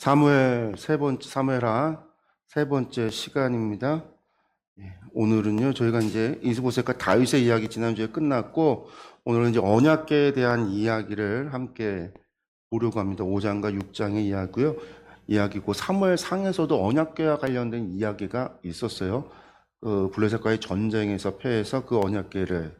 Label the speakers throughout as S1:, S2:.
S1: 사무엘하 세 번째 시간입니다. 오늘은요, 저희가 이제 이스보셋과 다윗의 이야기 지난주에 끝났고, 오늘은 이제 언약궤에 대한 이야기를 함께 보려고 합니다. 5장과 6장의 이야기고, 사무엘 상에서도 언약궤와 관련된 이야기가 있었어요. 블레셋과의 전쟁에서 패해서 그 언약궤를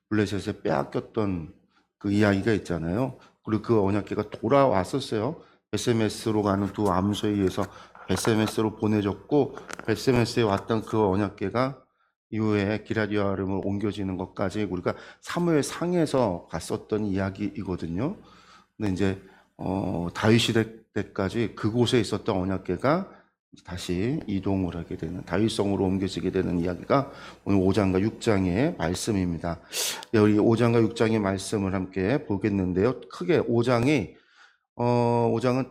S1: 블레셋에 빼앗겼던 그 이야기가 있잖아요. 그리고 그 언약궤가 돌아왔었어요. SMS로 가는 두 암소에 의해서 SMS로 보내졌고, SMS에 왔던 그 언약궤가 이후에 기럇여아림으로 옮겨지는 것까지 우리가 사무엘 상에서 봤었던 이야기이거든요. 근데 이제 다윗 시대 때까지 그곳에 있었던 언약궤가 다시 이동을 하게 되는, 다윗성으로 옮겨지게 되는 이야기가 오늘 5장과 6장의 말씀입니다. 우리 5장과 6장의 말씀을 함께 보겠는데요. 크게 5장은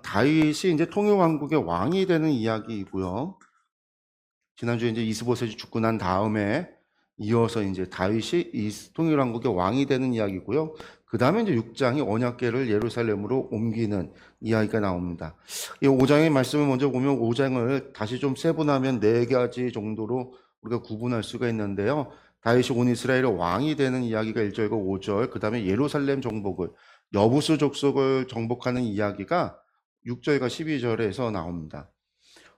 S1: 다윗이 이제 통일왕국의 왕이 되는 이야기이고요. 지난주에 이제 이스보셋이 죽고 난 다음에 이어서 이제 다윗이 통일왕국의 왕이 되는 이야기고요. 그 다음에 이제 6장이 언약궤를 예루살렘으로 옮기는 이야기가 나옵니다. 이 5장의 말씀을 먼저 보면 5장을 다시 좀 세분하면 4가지 정도로 우리가 구분할 수가 있는데요. 다윗이 온 이스라엘의 왕이 되는 이야기가 1절과 5절, 그 다음에 예루살렘 정복을, 여부수 족속을 정복하는 이야기가 6절과 12절에서 나옵니다.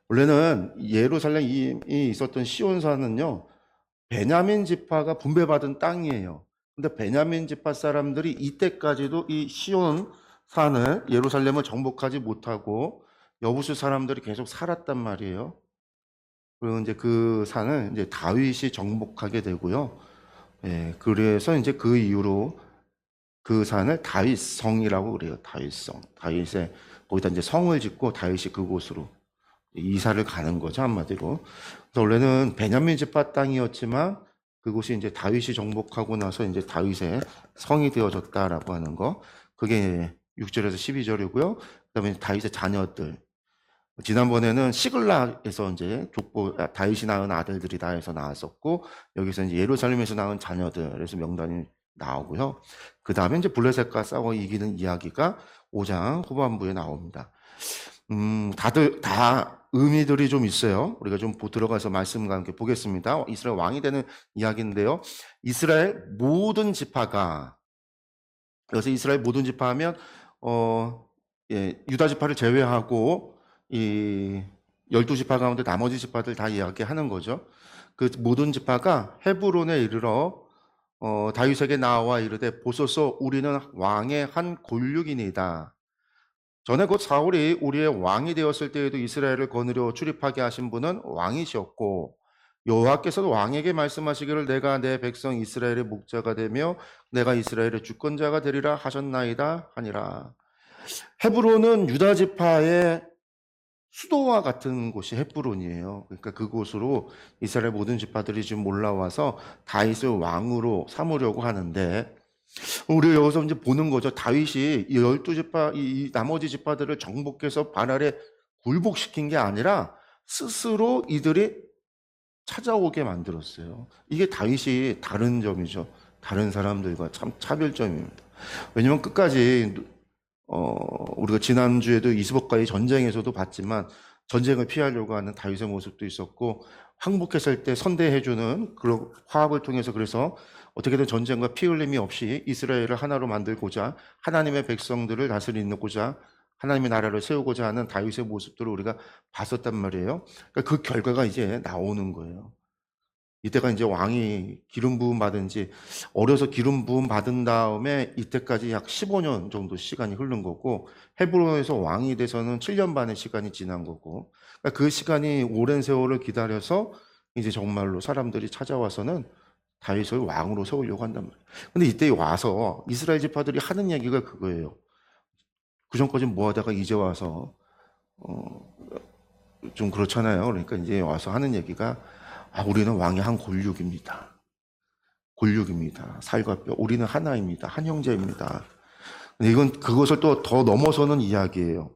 S1: 원래는 예루살렘이 있었던 시온산은요, 베냐민 지파가 분배받은 땅이에요. 근데 베냐민 지파 사람들이 이때까지도 이 시온산을, 예루살렘을 정복하지 못하고 여부수 사람들이 계속 살았단 말이에요. 그리고 이제 그 산을 이제 다윗이 정복하게 되고요. 그래서 이제 그 이후로 그 산을 다윗성이라고 그래요. 다윗성. 다윗의 거기다 이제 성을 짓고 다윗이 그곳으로 이사를 가는 거죠, 한마디로. 그래서 원래는 베냐민 지파 땅이었지만 그곳이 이제 다윗이 정복하고 나서 이제 다윗의 성이 되어졌다라고 하는 거. 그게 6절에서 12절이고요. 그다음에 다윗의 자녀들. 지난번에는 시글락에서 이제 다윗이 낳은 아들들이 다 해서 나왔었고, 여기서 이제 예루살렘에서 낳은 자녀들에서 명단이 나오고요. 그 다음에 이제 블레셋과 싸워 이기는 이야기가 5장 후반부에 나옵니다. 다들 다 의미들이 좀 있어요. 우리가 좀 들어가서 말씀과 함께 보겠습니다. 이스라엘 왕이 되는 이야기인데요. 이스라엘 모든 지파가, 그래서 이스라엘 모든 지파 하면 유다 지파를 제외하고 이 12지파 가운데 나머지 지파들 다 이야기하는 거죠. 그 모든 지파가 헤브론에 이르러 다윗에게 나와 이르되 보소서 우리는 왕의 한 골육이니이다. 전에 곧 사울이 우리의 왕이 되었을 때에도 이스라엘을 거느려 출입하게 하신 분은 왕이셨고, 여호와께서도 왕에게 말씀하시기를 내가 내 백성 이스라엘의 목자가 되며 내가 이스라엘의 주권자가 되리라 하셨나이다 하니라. 헤브론은 유다 지파의 수도와 같은 곳이 헤브론이에요. 그러니까 그곳으로 이스라엘 모든 지파들이 지금 올라와서 다윗을 왕으로 삼으려고 하는데, 우리 여기서 이제 보는 거죠. 다윗이 이 12지파, 이 나머지 지파들을 정복해서 발 아래 굴복시킨 게 아니라 스스로 이들이 찾아오게 만들었어요. 이게 다윗이 다른 점이죠. 다른 사람들과 참 차별점입니다. 왜냐면 끝까지 우리가 지난주에도 이스보가의 전쟁에서도 봤지만 전쟁을 피하려고 하는 다윗의 모습도 있었고, 항복했을 때 선대해주는 그런 화합을 통해서, 그래서 어떻게든 전쟁과 피 흘림이 없이 이스라엘을 하나로 만들고자, 하나님의 백성들을 다스리고자, 하나님의 나라를 세우고자 하는 다윗의 모습들을 우리가 봤었단 말이에요. 그러니까 그 결과가 이제 나오는 거예요. 이때가 이제 왕이 기름 부음 받은 지, 어려서 기름 부음 받은 다음에 이때까지 약 15년 정도 시간이 흐른 거고, 헤브론에서 왕이 돼서는 7년 반의 시간이 지난 거고, 그러니까 그 시간이 오랜 세월을 기다려서 이제 정말로 사람들이 찾아와서는 다윗을 왕으로 세우려고 한단 말이에요. 근데 이때 와서 이스라엘 지파들이 하는 얘기가 그거예요. 그 전까지는 뭐 하다가 이제 와서 좀 그렇잖아요. 그러니까 이제 와서 하는 얘기가, 우리는 왕의 한 골육입니다. 골육입니다. 살과 뼈. 우리는 하나입니다. 한 형제입니다. 근데 이건 그것을 또 더 넘어서는 이야기예요.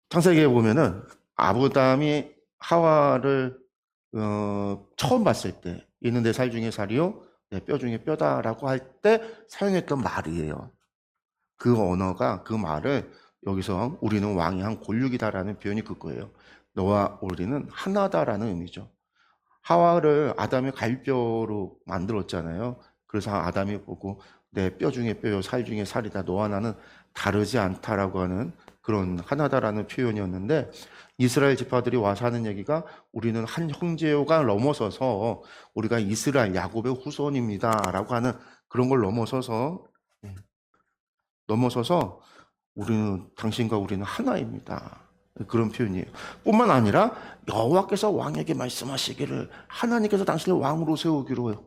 S1: 창세기에 보면은 아브람이 하와를 처음 봤을 때, 이는 내 살 중에 살이요 내 뼈 중에 뼈다라고 할 때 사용했던 말이에요. 그 언어가, 그 말을 여기서 우리는 왕이 한 골육이다라는 표현이 그거예요. 너와 우리는 하나다라는 의미죠. 하와를 아담의 갈뼈로 만들었잖아요. 그래서 아담이 보고 내 뼈 중에 뼈요, 살 중에 살이다. 너와 나는 다르지 않다라고 하는 그런 하나다라는 표현이었는데, 이스라엘 지파들이 와서 하는 얘기가 우리는 한 형제요가 넘어서서 우리가 이스라엘 야곱의 후손입니다라고 하는 그런 걸 넘어서서 우리는 당신과 우리는 하나입니다. 그런 표현이에요. 뿐만 아니라 여호와께서 왕에게 말씀하시기를 하나님께서 당신을 왕으로 세우기로 해요.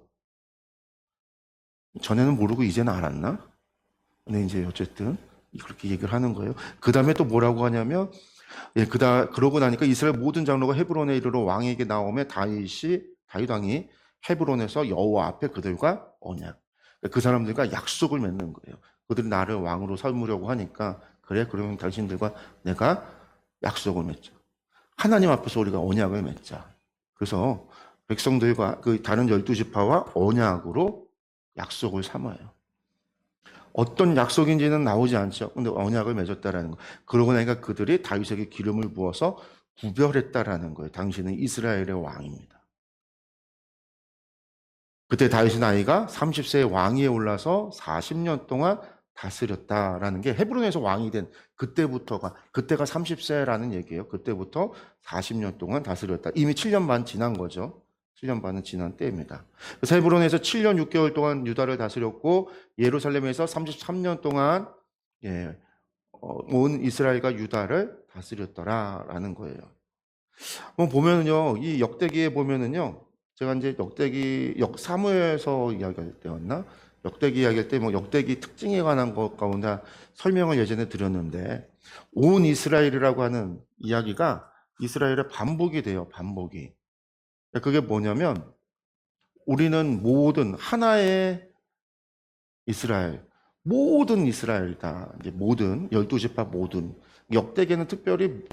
S1: 전에는 모르고 이제는 알았나? 근데 이제 어쨌든 그렇게 얘기를 하는 거예요. 그 다음에 또 뭐라고 하냐면, 그러고 나니까 이스라엘 모든 장로가 헤브론에 이르러 왕에게 나오며 다윗 왕이 헤브론에서 여호와 앞에 그들과 언약, 그 사람들과 약속을 맺는 거예요. 그들이 나를 왕으로 삼으려고 하니까, 그래, 그러면 당신들과 내가 약속을 맺자. 하나님 앞에서 우리가 언약을 맺자. 그래서 백성들과 그 다른 12지파와 언약으로 약속을 삼아요. 어떤 약속인지는 나오지 않죠. 근데 언약을 맺었다라는 거. 그러고 나니까 그들이 다윗에게 기름을 부어서 구별했다라는 거예요. 당신은 이스라엘의 왕입니다. 그때 다윗의 나이가 30세의 왕위에 올라서 40년 동안 다스렸다라는 게 헤브론에서 왕이 된 그때가 30세라는 얘기예요. 그때부터 40년 동안 다스렸다. 이미 7년 반 지난 거죠. 7년 반은 지난 때입니다. 그래서 헤브론에서 7년 6개월 동안 유다를 다스렸고, 예루살렘에서 33년 동안 온 이스라엘과 유다를 다스렸더라라는 거예요. 보면은요, 이 역대기에 보면은요, 제가 이제 사무엘서 이야기할 때였나? 역대기 이야기할 때 역대기 특징에 관한 것 가운데 설명을 예전에 드렸는데, 온 이스라엘이라고 하는 이야기가 이스라엘의 반복이 돼요, 반복이. 그게 뭐냐면, 우리는 모든 하나의 이스라엘, 모든 이스라엘이다. 이제 모든 12지파 모든 역대기는 특별히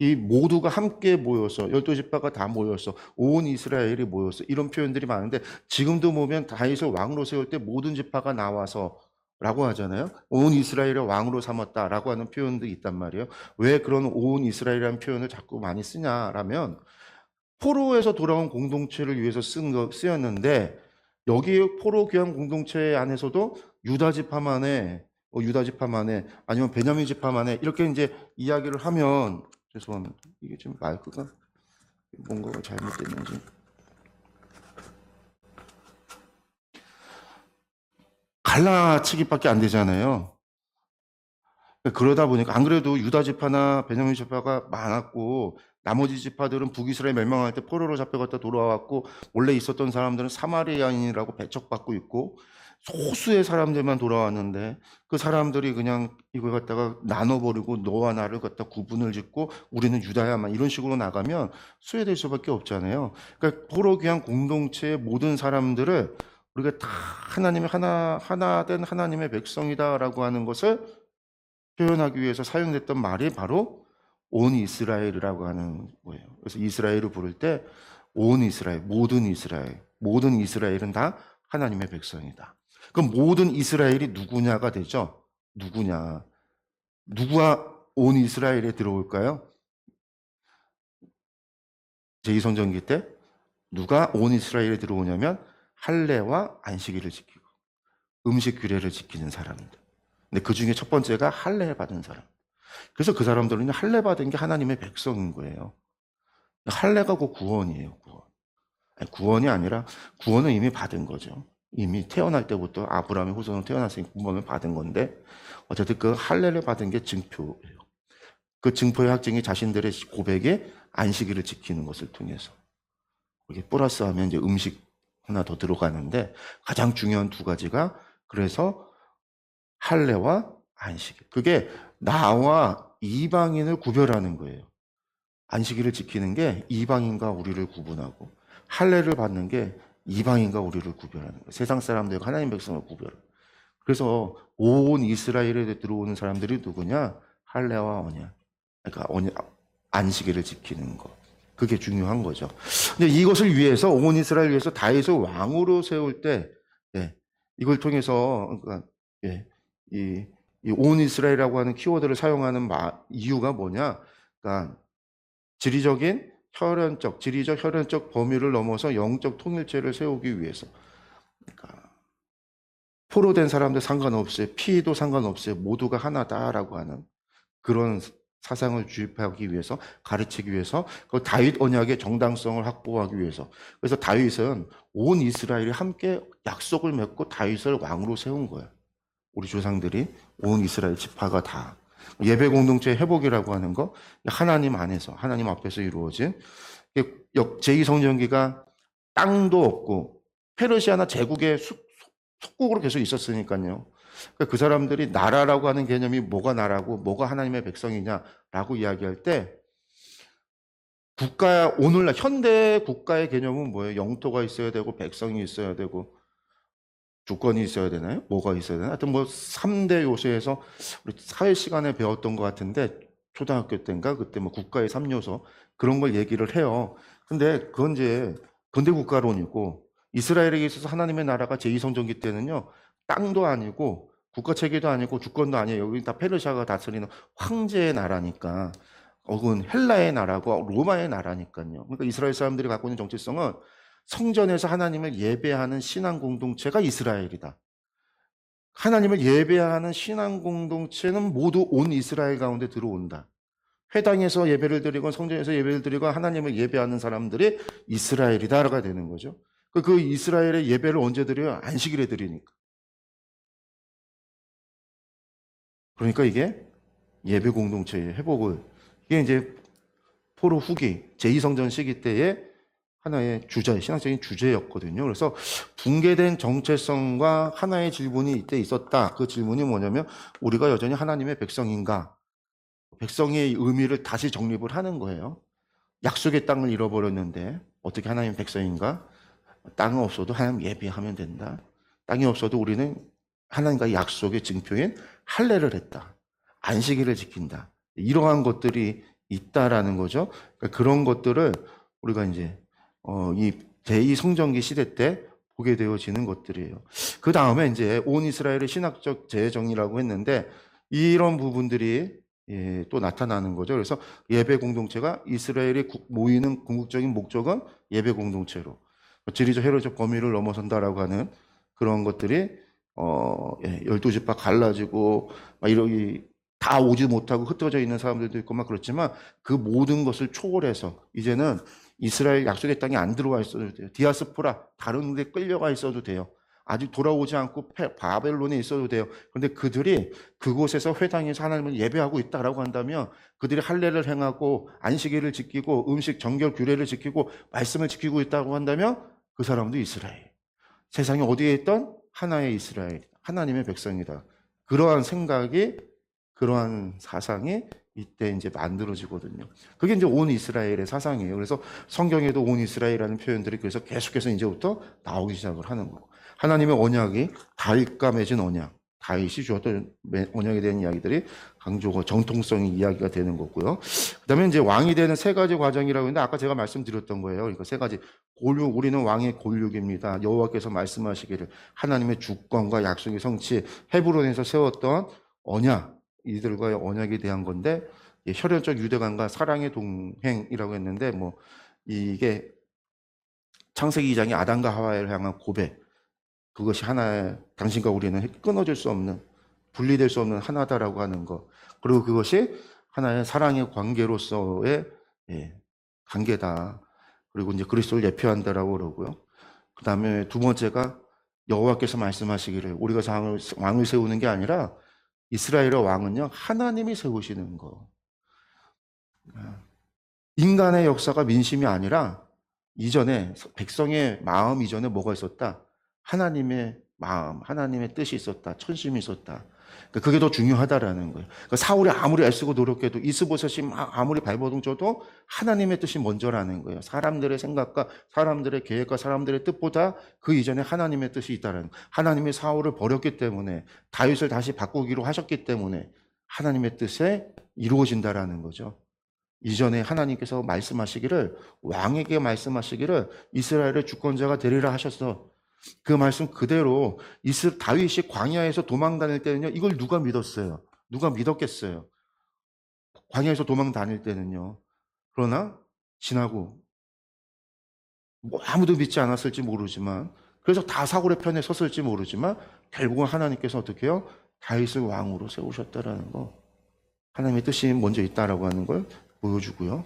S1: 이 모두가 함께 모여서 12지파가 다 모여서 온 이스라엘이 모여서 이런 표현들이 많은데, 지금도 보면 다윗을 왕으로 세울 때 모든 지파가 나와서 라고 하잖아요. 온 이스라엘을 왕으로 삼았다라고 하는 표현도 있단 말이에요. 왜 그런 온 이스라엘이라는 표현을 자꾸 많이 쓰냐라면, 포로에서 돌아온 공동체를 위해서 쓰였는데, 여기 포로 귀환 공동체 안에서도 유다 지파만에 아니면 베냐민 지파만에 이렇게 이제 이야기를 하면, 죄송합니다. 이게 지금 마이크가 뭔가가 잘못됐는지. 갈라치기밖에 안 되잖아요. 그러다 보니까, 안 그래도 유다 지파나 베냐민 지파가 많았고, 나머지 지파들은 북이스라엘 멸망할 때 포로로 잡혀갔다 돌아왔고, 원래 있었던 사람들은 사마리아인이라고 배척받고 있고, 소수의 사람들만 돌아왔는데, 그 사람들이 그냥 이걸 갖다가 나눠버리고 너와 나를 갖다 구분을 짓고 우리는 유다야만 이런 식으로 나가면 소외될 수밖에 없잖아요. 그러니까 포로 귀한 공동체의 모든 사람들을 우리가 다 하나님의 하나 된 하나님의 백성이다라고 하는 것을 표현하기 위해서 사용됐던 말이 바로 온 이스라엘이라고 하는 거예요. 그래서 이스라엘을 부를 때 온 이스라엘, 모든 이스라엘은 다 하나님의 백성이다. 그럼 모든 이스라엘이 누구냐가 되죠. 누구냐? 누가 온 이스라엘에 들어올까요? 제2성전기 때 누가 온 이스라엘에 들어오냐면 할례와 안식일을 지키고 음식 규례를 지키는 사람입니다. 근데 그 중에 첫 번째가 할례 받은 사람. 그래서 그 사람들은 할례 받은 게 하나님의 백성인 거예요. 할례가 그 구원이에요. 구원이 아니라 구원은 이미 받은 거죠. 이미 태어날 때부터 아브라함의 후손으로 태어났으니 구원을 받은 건데, 어쨌든 그 할례를 받은 게 증표예요. 그 증표의 확증이 자신들의 고백에 안식일을 지키는 것을 통해서. 이게 플러스하면 이제 음식 하나 더 들어가는데, 가장 중요한 두 가지가 그래서 할례와 안식일. 그게 나와 이방인을 구별하는 거예요. 안식일을 지키는 게 이방인과 우리를 구분하고, 할례를 받는 게 이방인과 우리를 구별하는 거예요. 세상 사람들과 하나님 백성을 구별해요. 그래서 온 이스라엘에 들어오는 사람들이 누구냐? 할례와 언약. 그러니까 안식일을 지키는 거. 그게 중요한 거죠. 근데 이것을 위해서 온 이스라엘 위해서 다윗을 왕으로 세울 때, 이걸 통해서 그러니까 이 온 이스라엘이라고 하는 키워드를 사용하는 이유가 뭐냐? 그러니까 지리적 혈연적 범위를 넘어서 영적 통일체를 세우기 위해서. 그러니까 포로된 사람들 상관없어요. 피도 상관없어요. 모두가 하나다라고 하는 그런 사상을 주입하기 위해서, 가르치기 위해서, 그 다윗 언약의 정당성을 확보하기 위해서. 그래서 다윗은 온 이스라엘이 함께 약속을 맺고 다윗을 왕으로 세운 거예요. 우리 조상들이 온 이스라엘 지파가 다. 예배 공동체 회복이라고 하는 거, 하나님 안에서, 하나님 앞에서 이루어진 제2성전기가 땅도 없고 페르시아나 제국의 속국으로 계속 있었으니까요. 그 사람들이 나라라고 하는 개념이 뭐가 나라고 뭐가 하나님의 백성이냐라고 이야기할 때 오늘날 현대 국가의 개념은 뭐예요? 영토가 있어야 되고 백성이 있어야 되고 주권이 있어야 되나요? 뭐가 있어야 되나? 하여튼 뭐 3대 요소에서 우리 사회 시간에 배웠던 것 같은데 초등학교 때인가 그때 뭐 국가의 3요소 그런 걸 얘기를 해요. 근데 그건 이제 근대 국가론이고 이스라엘에게 있어서 하나님의 나라가 제2성전기 때는요. 땅도 아니고 국가 체계도 아니고 주권도 아니에요. 여기 다 페르시아가 다스리는 황제의 나라니까. 혹은 헬라의 나라고 로마의 나라니까요. 그러니까 이스라엘 사람들이 갖고 있는 정체성은 성전에서 하나님을 예배하는 신앙 공동체가 이스라엘이다. 하나님을 예배하는 신앙 공동체는 모두 온 이스라엘 가운데 들어온다. 회당에서 예배를 드리건 성전에서 예배를 드리건 하나님을 예배하는 사람들이 이스라엘이다가 되는 거죠. 그 이스라엘의 예배를 언제 드려요? 안식일에 드리니까. 그러니까 이게 예배 공동체의 회복을 이게 이제 포로 후기 제2성전 시기 때의 하나의 신학적인 주제였거든요. 그래서 붕괴된 정체성과 하나의 질문이 이때 있었다. 그 질문이 뭐냐면 우리가 여전히 하나님의 백성인가? 백성의 의미를 다시 정립을 하는 거예요. 약속의 땅을 잃어버렸는데 어떻게 하나님의 백성인가? 땅은 없어도 하나님 예배하면 된다. 땅이 없어도 우리는 하나님과의 약속의 증표인 할례를 했다. 안식일을 지킨다. 이러한 것들이 있다라는 거죠. 그러니까 그런 것들을 우리가 이제 이 제2성전기 시대 때 보게 되어지는 것들이에요. 그 다음에 이제 온 이스라엘의 신학적 재정이라고 했는데 이런 부분들이 또 나타나는 거죠. 그래서 예배 공동체가 이스라엘이 모이는 궁극적인 목적은 예배 공동체로 지리적 혈연적 범위를 넘어선다라고 하는 그런 것들이 12지파 갈라지고 막 이러기 다 오지 못하고 흩어져 있는 사람들도 있고 막 그렇지만 그 모든 것을 초월해서 이제는 이스라엘 약속의 땅에 안 들어와 있어도 돼요. 디아스포라 다른 데 끌려가 있어도 돼요. 아직 돌아오지 않고 바벨론에 있어도 돼요. 그런데 그들이 그곳에서 회당에서 하나님을 예배하고 있다라고 한다면 그들이 할례를 행하고 안식일을 지키고 음식 정결 규례를 지키고 말씀을 지키고 있다고 한다면 그 사람도 이스라엘. 세상에 어디에 있던 하나의 이스라엘, 하나님의 백성이다. 그러한 생각이 그러한 사상이 이때 이제 만들어지거든요. 그게 이제 온 이스라엘의 사상이에요. 그래서 성경에도 온 이스라엘이라는 표현들이 그래서 계속해서 이제부터 나오기 시작을 하는 거고. 하나님의 언약이 다윗과 맺은 언약, 다윗이 주었던 언약에 대한 이야기들이 강조고 정통성이 이야기가 되는 거고요. 그다음에 이제 왕이 되는 세 가지 과정이라고 했는데 아까 제가 말씀드렸던 거예요. 그러니까 세 가지 우리는 왕의 골육입니다. 여호와께서 말씀하시기를 하나님의 주권과 약속의 성취, 헤브론에서 세웠던 언약, 이들과의 언약에 대한 건데 혈연적 유대감과 사랑의 동행이라고 했는데 뭐 이게 창세기 2장이 아담과 하와를 향한 고백, 그것이 하나의 당신과 우리는 끊어질 수 없는 분리될 수 없는 하나다라고 하는 것, 그리고 그것이 하나의 사랑의 관계로서의 관계다. 그리고 이제 그리스도를 예표한다라고 그러고요. 그 다음에 두 번째가 여호와께서 말씀하시기를 우리가 왕을 세우는 게 아니라 이스라엘의 왕은요 하나님이 세우시는 거. 인간의 역사가 민심이 아니라 이전에 백성의 마음 이전에 뭐가 있었다? 하나님의 마음, 하나님의 뜻이 있었다. 천심이 있었다. 그게 더 중요하다라는 거예요. 사울이 아무리 애쓰고 노력해도 이스보셋이 아무리 발버둥 쳐도 하나님의 뜻이 먼저라는 거예요. 사람들의 생각과 사람들의 계획과 사람들의 뜻보다 그 이전에 하나님의 뜻이 있다라는 거예요. 하나님이 사울을 버렸기 때문에 다윗을 다시 바꾸기로 하셨기 때문에 하나님의 뜻에 이루어진다라는 거죠. 이전에 하나님께서 말씀하시기를 왕에게 말씀하시기를 이스라엘의 주권자가 되리라 하셔서 그 말씀 그대로 다윗이 광야에서 도망 다닐 때는요, 이걸 누가 믿었어요? 누가 믿었겠어요? 광야에서 도망 다닐 때는요. 그러나 지나고 뭐 아무도 믿지 않았을지 모르지만, 그래서 다 사울의 편에 섰을지 모르지만 결국은 하나님께서 어떻게 해요? 다윗을 왕으로 세우셨다라는 거. 하나님의 뜻이 먼저 있다라고 하는 걸 보여주고요.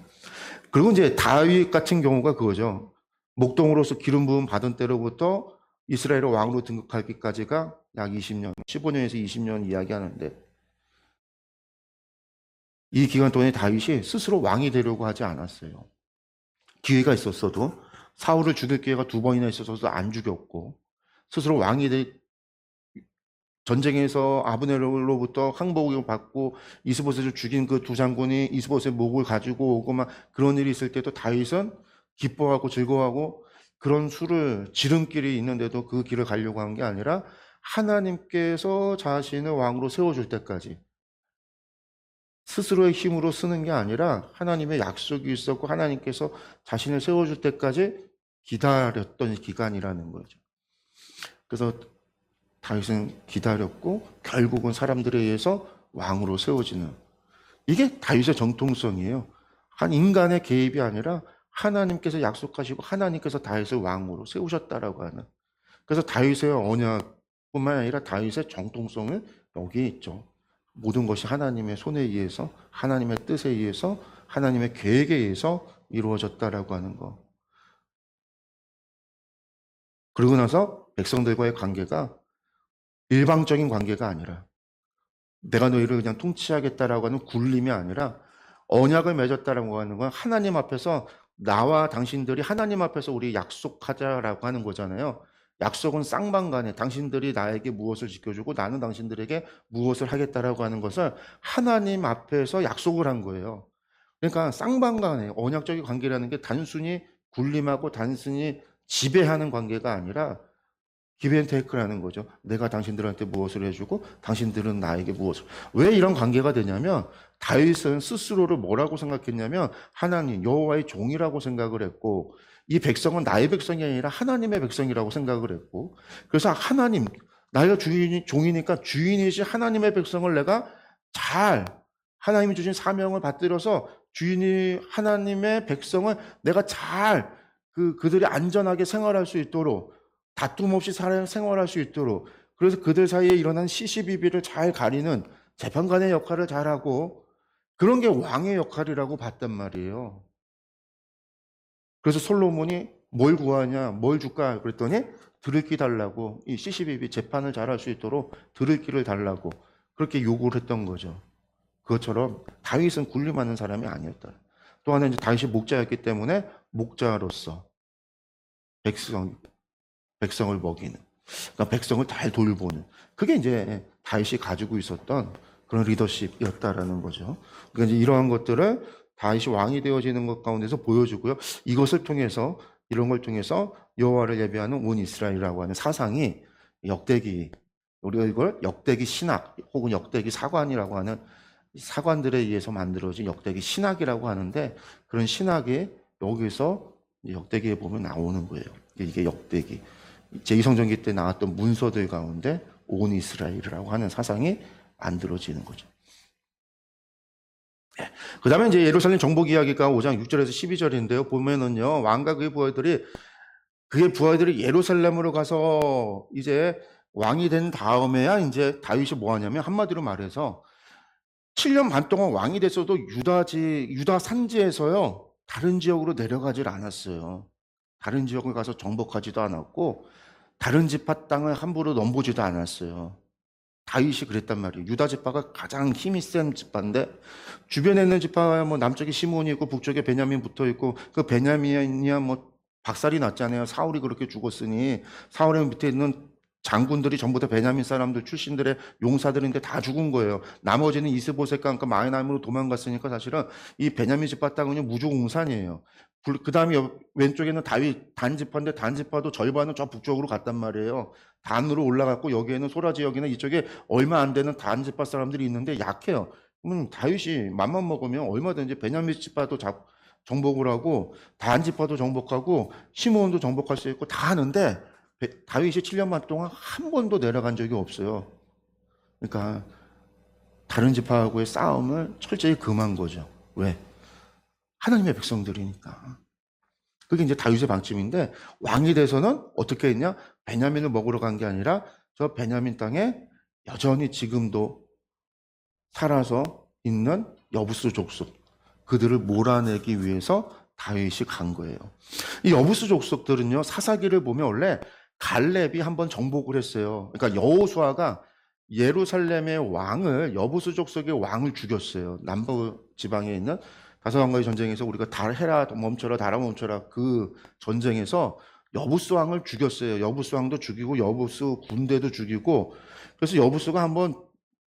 S1: 그리고 이제 다윗 같은 경우가 그거죠. 목동으로서 기름 부음 받은 때로부터 이스라엘의 왕으로 등극하기까지가 약 20년, 15년에서 20년 이야기하는데, 이 기간 동안에 다윗이 스스로 왕이 되려고 하지 않았어요. 기회가 있었어도 사울을 죽일 기회가 2번이나 있어서도 안 죽였고, 스스로 왕이 전쟁에서 아브넬로부터 항복을 받고 이스보셋을 죽인 그 2장군이 이스보셋의 목을 가지고 오고 막 그런 일이 있을 때도 다윗은 기뻐하고 즐거워하고, 그런 수를 지름길이 있는데도 그 길을 가려고 한 게 아니라 하나님께서 자신을 왕으로 세워줄 때까지, 스스로의 힘으로 쓰는 게 아니라 하나님의 약속이 있었고 하나님께서 자신을 세워줄 때까지 기다렸던 기간이라는 거죠. 그래서 다윗은 기다렸고 결국은 사람들에 의해서 왕으로 세워지는, 이게 다윗의 정통성이에요. 한 인간의 개입이 아니라 하나님께서 약속하시고 하나님께서 다윗을 왕으로 세우셨다라고 하는, 그래서 다윗의 언약뿐만 아니라 다윗의 정통성은 여기에 있죠. 모든 것이 하나님의 손에 의해서, 하나님의 뜻에 의해서, 하나님의 계획에 의해서 이루어졌다라고 하는 거. 그러고 나서 백성들과의 관계가 일방적인 관계가 아니라, 내가 너희를 그냥 통치하겠다라고 하는 굴림이 아니라 언약을 맺었다라고 하는 건 하나님 앞에서, 나와 당신들이 하나님 앞에서 우리 약속하자라고 하는 거잖아요. 약속은 쌍방간에 당신들이 나에게 무엇을 지켜주고 나는 당신들에게 무엇을 하겠다라고 하는 것을 하나님 앞에서 약속을 한 거예요. 그러니까 쌍방간에 언약적인 관계라는 게 단순히 굴림하고 단순히 지배하는 관계가 아니라 기브앤테이크라는 거죠. 내가 당신들한테 무엇을 해주고 당신들은 나에게 무엇을. 왜 이런 관계가 되냐면, 다윗은 스스로를 뭐라고 생각했냐면 하나님 여호와의 종이라고 생각을 했고, 이 백성은 나의 백성이 아니라 하나님의 백성이라고 생각을 했고, 그래서 하나님, 나가 종이니까 주인이신 하나님의 백성을 내가 잘, 하나님이 주신 사명을 받들어서 주인이 하나님의 백성을 내가 잘 그들이 안전하게 생활할 수 있도록, 다툼 없이 생활할 수 있도록, 그래서 그들 사이에 일어난 시시비비를 잘 가리는 재판관의 역할을 잘하고, 그런 게 왕의 역할이라고 봤단 말이에요. 그래서 솔로몬이 뭘 구하냐, 뭘 줄까 그랬더니 들을 달라고, 이 시시비비 재판을 잘할 수 있도록 들을 길을 달라고 그렇게 요구를 했던 거죠. 그것처럼 다윗은 군림하는 사람이 아니었다. 또 하나, 이제 다윗이 목자였기 때문에 목자로서 백성을 먹이는, 그러니까 백성을 잘 돌보는, 그게 이제 다윗이 가지고 있었던 그런 리더십이었다라는 거죠. 그러니까 이제 이러한 것들을 다윗이 왕이 되어지는 것 가운데서 보여주고요. 이것을 통해서, 이런 걸 통해서 여호와를 예배하는 온 이스라엘이라고 하는 사상이 역대기, 우리가 이걸 역대기 신학 혹은 역대기 사관이라고 하는, 사관들에 의해서 만들어진 역대기 신학이라고 하는데, 그런 신학이 여기서 역대기에 보면 나오는 거예요. 이게 역대기. 제2성전기 때 나왔던 문서들 가운데 온 이스라엘이라고 하는 사상이 만들어지는 거죠. 그 다음에 이제 예루살렘 정복 이야기가 5장 6절에서 12절인데요. 보면은요, 왕과 그의 부하들이 예루살렘으로 가서 이제 왕이 된 다음에야 이제 다윗이 뭐 하냐면, 한마디로 말해서 7년 반 동안 왕이 됐어도 유다 산지에서요, 다른 지역으로 내려가질 않았어요. 다른 지역을 가서 정복하지도 않았고, 다른 지파 땅을 함부로 넘보지도 않았어요. 다윗이 그랬단 말이에요. 유다 지파가 가장 힘이 센 지파인데, 주변에 있는 지파, 뭐 남쪽에 시므온이 있고 북쪽에 베냐민 붙어 있고, 그 베냐민이야 뭐 박살이 났잖아요. 사울이 그렇게 죽었으니 사울의 밑에 있는 장군들이 전부 다 베냐민 사람들 출신들의 용사들인데 다 죽은 거예요. 나머지는 이스보셋과 함께 마이나임으로 도망갔으니까 사실은 이 베냐민 지파 땅은 무주공산이에요. 그 다음에 왼쪽에는 다윗 단지파인데, 단지파도 절반은 저 북쪽으로 갔단 말이에요. 단으로 올라갔고, 여기에는 소라 지역이나 이쪽에 얼마 안 되는 단지파 사람들이 있는데 약해요. 그러면 다윗이 맘만 먹으면 얼마든지 베냐민 지파도 정복을 하고, 단지파도 정복하고, 시므온도 정복할 수 있고 다 하는데, 다윗이 7년 반 동안 한 번도 내려간 적이 없어요. 그러니까 다른 지파하고의 싸움을 철저히 금한 거죠. 왜? 하나님의 백성들이니까. 그게 이제 다윗의 방침인데, 왕이 돼서는 어떻게 했냐? 베냐민을 먹으러 간 게 아니라 저 베냐민 땅에 여전히 지금도 살아서 있는 여부수 족속, 그들을 몰아내기 위해서 다윗이 간 거예요. 이 여부수 족속들은요, 사사기를 보면 원래 갈렙이 한번 정복을 했어요. 그러니까 여호수아가 예루살렘의 왕을, 여부수 족속의 왕을 죽였어요. 남부 지방에 있는 다섯 왕과의 전쟁에서 우리가 달해라 멈춰라 달아 멈춰라 그 전쟁에서 여부수 왕을 죽였어요. 여부수 왕도 죽이고 여부수 군대도 죽이고, 그래서 여부수가 한번,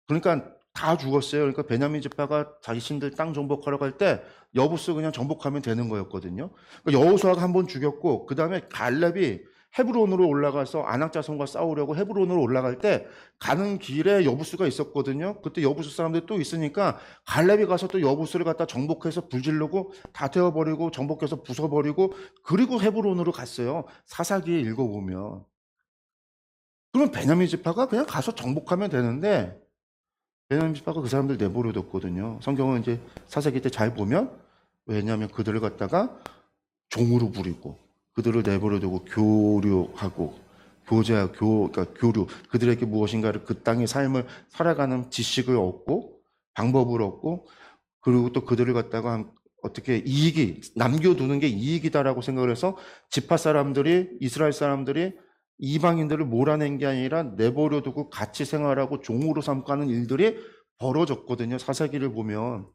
S1: 그러니까 다 죽었어요. 그러니까 베냐민 지파가 자신들 땅 정복하러 갈 때 여부수 그냥 정복하면 되는 거였거든요. 그러니까 여호수아가 한 번 죽였고, 그 다음에 갈렙이 헤브론으로 올라가서 아낙 자손과 싸우려고 헤브론으로 올라갈 때 가는 길에 여부수가 있었거든요. 그때 여부수 사람들이 또 있으니까 갈렙이 가서 또 여부수를 갖다 정복해서 불지르고 다 태워버리고 정복해서 부숴버리고, 그리고 헤브론으로 갔어요. 사사기에 읽어보면. 그러면 베냐민 지파가 그냥 가서 정복하면 되는데 베냐민 지파가 그 사람들 내버려뒀거든요. 성경은 이제 사사기 때 잘 보면, 왜냐하면 그들을 갖다가 종으로 부리고 그들을 내버려두고 교류하고 그러니까 교류, 그들에게 무엇인가를 그 땅의 삶을 살아가는 지식을 얻고 방법을 얻고, 그리고 또 그들을 갖다가 어떻게 이익이 남겨두는 게 이익이다라고 생각을 해서 지파 사람들이, 이스라엘 사람들이 이방인들을 몰아낸 게 아니라 내버려두고 같이 생활하고 종으로 삼고 하는 일들이 벌어졌거든요. 사사기를 보면.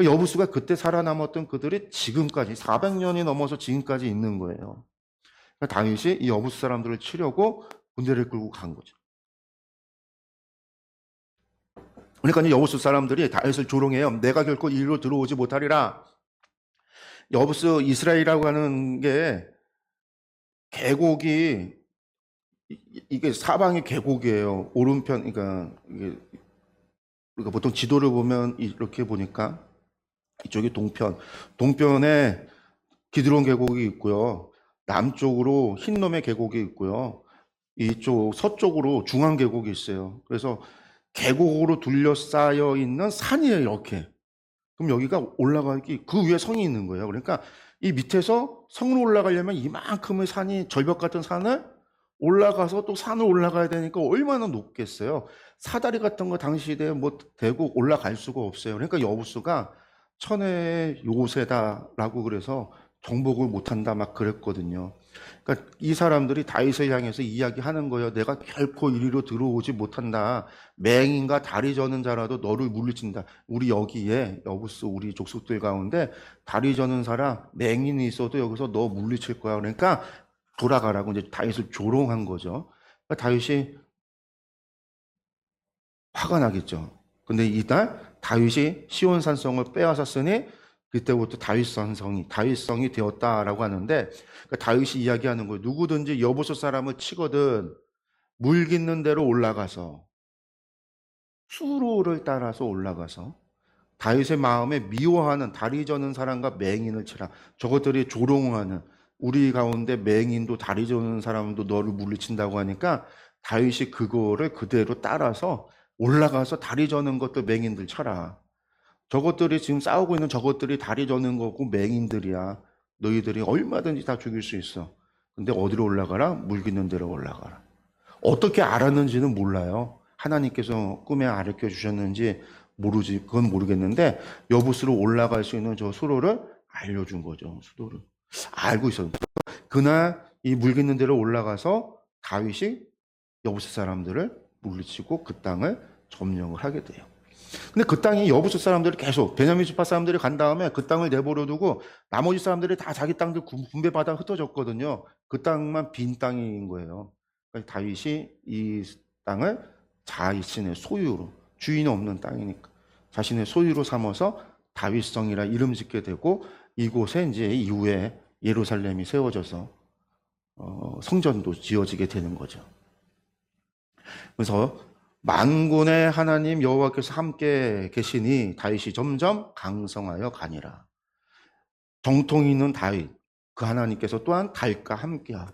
S1: 여부수가 그때 살아남았던 그들이 지금까지 400년이 넘어서 지금까지 있는 거예요. 그러니까 다윗이 이 여부수 사람들을 치려고 군대를 끌고 간 거죠. 그러니까 이 여부수 사람들이 다윗을 조롱해요. 내가 결코 이리로 들어오지 못하리라. 여부수 이스라엘이라고 하는 게 계곡이, 이게 사방이 계곡이에요. 오른편, 그러니까 우리가 보통 지도를 보면 이렇게 보니까 이쪽이 동편에 기드론 계곡이 있고요. 남쪽으로 흰놈의 계곡이 있고요. 이쪽 서쪽으로 중앙 계곡이 있어요. 그래서 계곡으로 둘러싸여 있는 산이에요, 이렇게. 그럼 여기가 올라가기, 그 위에 성이 있는 거예요. 그러니까 이 밑에서 성으로 올라가려면 이만큼의 산이, 절벽 같은 산을 올라가서 또 산을 올라가야 되니까 얼마나 높겠어요. 사다리 같은 거 당시 시대에 뭐 대고 올라갈 수가 없어요. 그러니까 여부수가 천의 요새다라고 그래서 정복을 못한다 막 그랬거든요. 그러니까 이 사람들이 다윗을 향해서 이야기하는 거예요. 내가 결코 이리로 들어오지 못한다. 맹인과 다리 저는 자라도 너를 물리친다. 우리 여기에 여부수 우리 족속들 가운데 다리 저는 사람 맹인이 있어도 여기서 너 물리칠 거야. 그러니까 돌아가라고 이제 다윗을 조롱한 거죠. 그러니까 다윗이 화가 나겠죠. 근데 이날 다윗이 시온 산성을 빼앗았으니 그때부터 다윗성이 되었다라고 하는데, 그러니까 다윗이 이야기하는 거예요. 누구든지 여보수 사람을 치거든 물 깃는 대로 올라가서, 수로를 따라서 올라가서 다윗의 마음에 미워하는 다리 저는 사람과 맹인을 치라. 저것들이 조롱하는, 우리 가운데 맹인도 다리 저는 사람도 너를 물리친다고 하니까 다윗이 그거를 그대로 따라서 올라가서 다리 저는 것도 맹인들 쳐라. 저것들이 지금 싸우고 있는 저것들이 다리 저는 거고 맹인들이야. 너희들이 얼마든지 다 죽일 수 있어. 근데 어디로 올라가라? 물 깃는 데로 올라가라. 어떻게 알았는지는 몰라요. 하나님께서 꿈에 가르쳐 주셨는지 모르지, 그건 모르겠는데 여부수로 올라갈 수 있는 저 수로를 알려준 거죠. 수도를 알고 있어요. 그날 이 물 깃는 데로 올라가서 다윗이 여부수 사람들을 물리치고 그 땅을 점령을 하게 돼요. 근데 그 땅이 여부수 사람들이 계속 베냐민 지파 사람들이 간 다음에 그 땅을 내버려두고 나머지 사람들이 다 자기 땅들 분배받아 흩어졌거든요. 그 땅만 빈 땅인 거예요. 그러니까 다윗이 이 땅을 자신의 소유로, 주인이 없는 땅이니까 자신의 소유로 삼아서 다윗성이라 이름 짓게 되고, 이곳에 이제 이후에 예루살렘이 세워져서 성전도 지어지게 되는 거죠. 그래서 만군의 하나님 여호와께서 함께 계시니 다윗이 점점 강성하여 가니라. 정통이 있는 다윗, 그 하나님께서 또한 다윗과 함께하고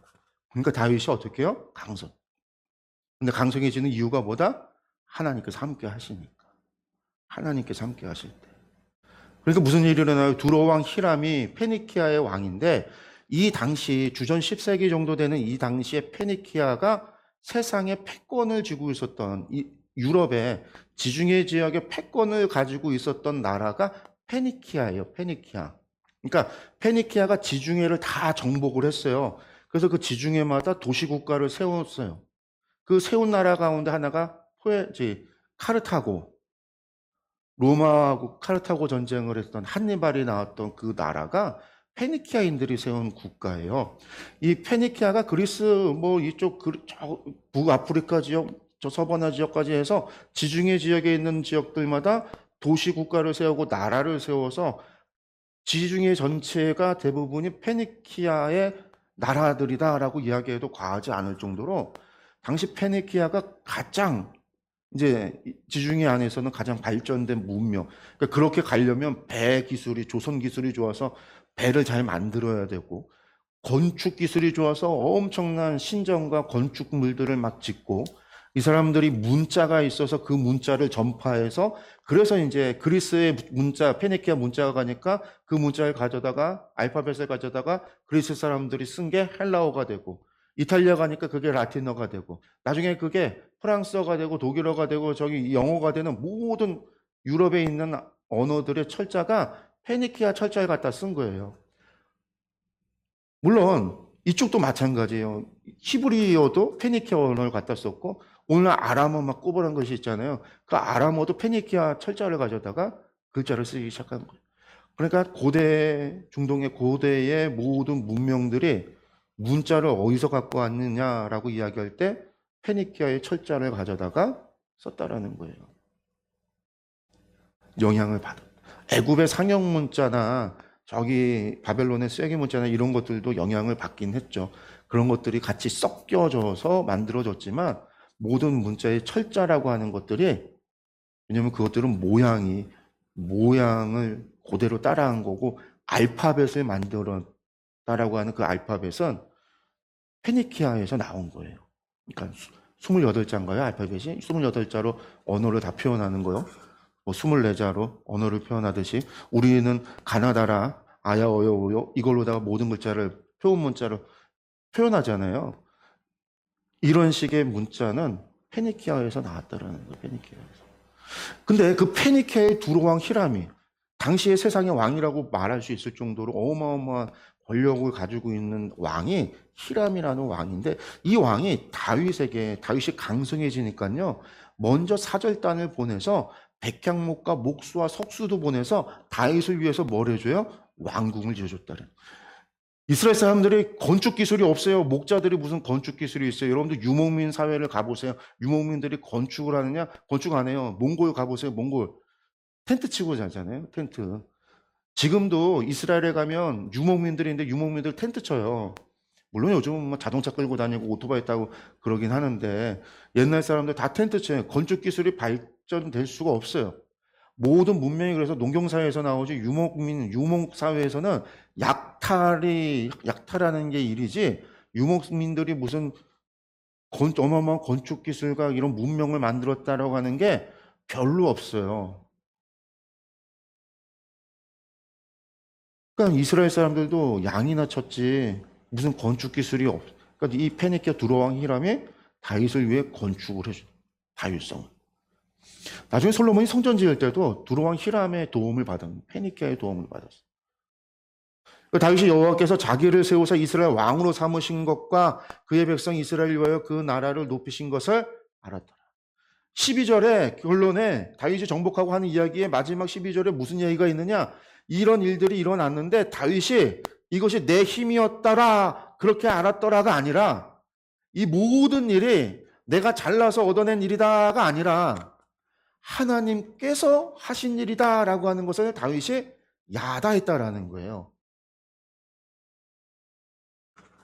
S1: 그러니까 다윗이 어떻게 해요? 강성. 근데 강성해지는 이유가 뭐다? 하나님께서 함께 하시니까. 하나님께서 함께 하실 때. 그러니까 무슨 일이 일어나요? 두로 왕 히람이 페니키아의 왕인데, 이 당시 주전 10세기 정도 되는 이 당시에 페니키아가 세상의 패권을 쥐고 있었던, 이 유럽의 지중해 지역의 패권을 가지고 있었던 나라가 페니키아예요. 페니키아. 그러니까 페니키아가 지중해를 다 정복을 했어요. 그래서 그 지중해마다 도시국가를 세웠어요. 그 세운 나라 가운데 하나가 카르타고, 로마하고 카르타고 전쟁을 했던 한니발이 나왔던 그 나라가 페니키아인들이 세운 국가예요. 이 페니키아가 그리스 뭐 이쪽 북아프리카 지역, 저 서버나 지역까지 해서 지중해 지역에 있는 지역들마다 도시 국가를 세우고 나라를 세워서 지중해 전체가 대부분이 페니키아의 나라들이다라고 이야기해도 과하지 않을 정도로 당시 페니키아가 가장 이제 지중해 안에서는 가장 발전된 문명. 그러니까 그렇게 가려면 배 기술이, 조선 기술이 좋아서 배를 잘 만들어야 되고, 건축 기술이 좋아서 엄청난 신전과 건축물들을 막 짓고, 이 사람들이 문자가 있어서 그 문자를 전파해서, 그래서 이제 그리스의 문자, 페니키아 문자가 가니까 그 문자를 가져다가, 알파벳을 가져다가 그리스 사람들이 쓴 게 헬라어가 되고, 이탈리아 가니까 그게 라틴어가 되고, 나중에 그게 프랑스어가 되고 독일어가 되고 저기 영어가 되는 모든 유럽에 있는 언어들의 철자가 페니키아 철자를 갖다 쓴 거예요. 물론 이쪽도 마찬가지예요. 히브리어도 페니키아 언어를 갖다 썼고, 오늘 아람어 막 꾸버란 것이 있잖아요. 그 아람어도 페니키아 철자를 가져다가 글자를 쓰기 시작한 거예요. 그러니까 중동의 고대의 모든 문명들이 문자를 어디서 갖고 왔느냐라고 이야기할 때 페니키아의 철자를 가져다가 썼다라는 거예요. 영향을 받아. 애굽의 상형 문자나 저기 바벨론의 쐐기 문자나 이런 것들도 영향을 받긴 했죠. 그런 것들이 같이 섞여져서 만들어졌지만 모든 문자의 철자라고 하는 것들이, 왜냐면 그것들은 모양을 그대로 따라한 거고, 알파벳을 만들었다라고 하는 그 알파벳은 페니키아에서 나온 거예요. 그러니까 28자인가요? 알파벳이 28자로 언어를 다 표현하는 거요. 뭐 24자로 언어를 표현하듯이 우리는 가나다라, 아야, 어여, 오요 이걸로다가 모든 글자를 표현 문자로 표현하잖아요. 이런 식의 문자는 페니키아에서 나왔다라는 거예요. 페니키아에서. 근데 그 페니키아의 두로왕 히람이 당시의 세상의 왕이라고 말할 수 있을 정도로 어마어마한 권력을 가지고 있는 왕이 히람이라는 왕인데, 이 왕이 다윗이 강성해지니까요, 먼저 사절단을 보내서 백향목과 목수와 석수도 보내서 다윗을 위해서 뭘 해줘요? 왕궁을 지어줬다는. 이스라엘 사람들이 건축 기술이 없어요. 목자들이 무슨 건축 기술이 있어요. 여러분들 유목민 사회를 가보세요. 유목민들이 건축을 하느냐? 건축 안 해요. 몽골 가보세요. 몽골. 텐트 치고 자잖아요. 텐트. 지금도 이스라엘에 가면 유목민들이 있는데 유목민들 텐트 쳐요. 물론 요즘은 뭐 자동차 끌고 다니고 오토바이 타고 그러긴 하는데, 옛날 사람들 다 텐트 쳐요. 건축 기술이 발전될 수가 없어요. 모든 문명이 그래서 농경사회에서 나오지, 유목사회에서는 약탈하는 게 일이지, 유목민들이 무슨 어마어마한 건축 기술과 이런 문명을 만들었다라고 하는 게 별로 없어요. 그러니까 이스라엘 사람들도 양이나 쳤지 무슨 건축 기술이 없어. 그러니까 이 페니키아 두로왕 히람이 다윗을 위해 건축을 해줘. 다윗성. 나중에 솔로몬이 성전 지을 때도 두로왕 히람의 도움을 받은, 페니키아의 도움을 받았어. 다윗이 여호와께서 자기를 세우사 이스라엘 왕으로 삼으신 것과 그의 백성 이스라엘 위하여 그 나라를 높이신 것을 알았더라. 12절에 결론에 다윗이 정복하고 하는 이야기의 마지막 12절에 무슨 이야기가 있느냐? 이런 일들이 일어났는데 다윗이 이것이 내 힘이었더라, 그렇게 알았더라가 아니라, 이 모든 일이 내가 잘나서 얻어낸 일이다가 아니라 하나님께서 하신 일이다라고 하는 것을 다윗이 야다했다라는 거예요.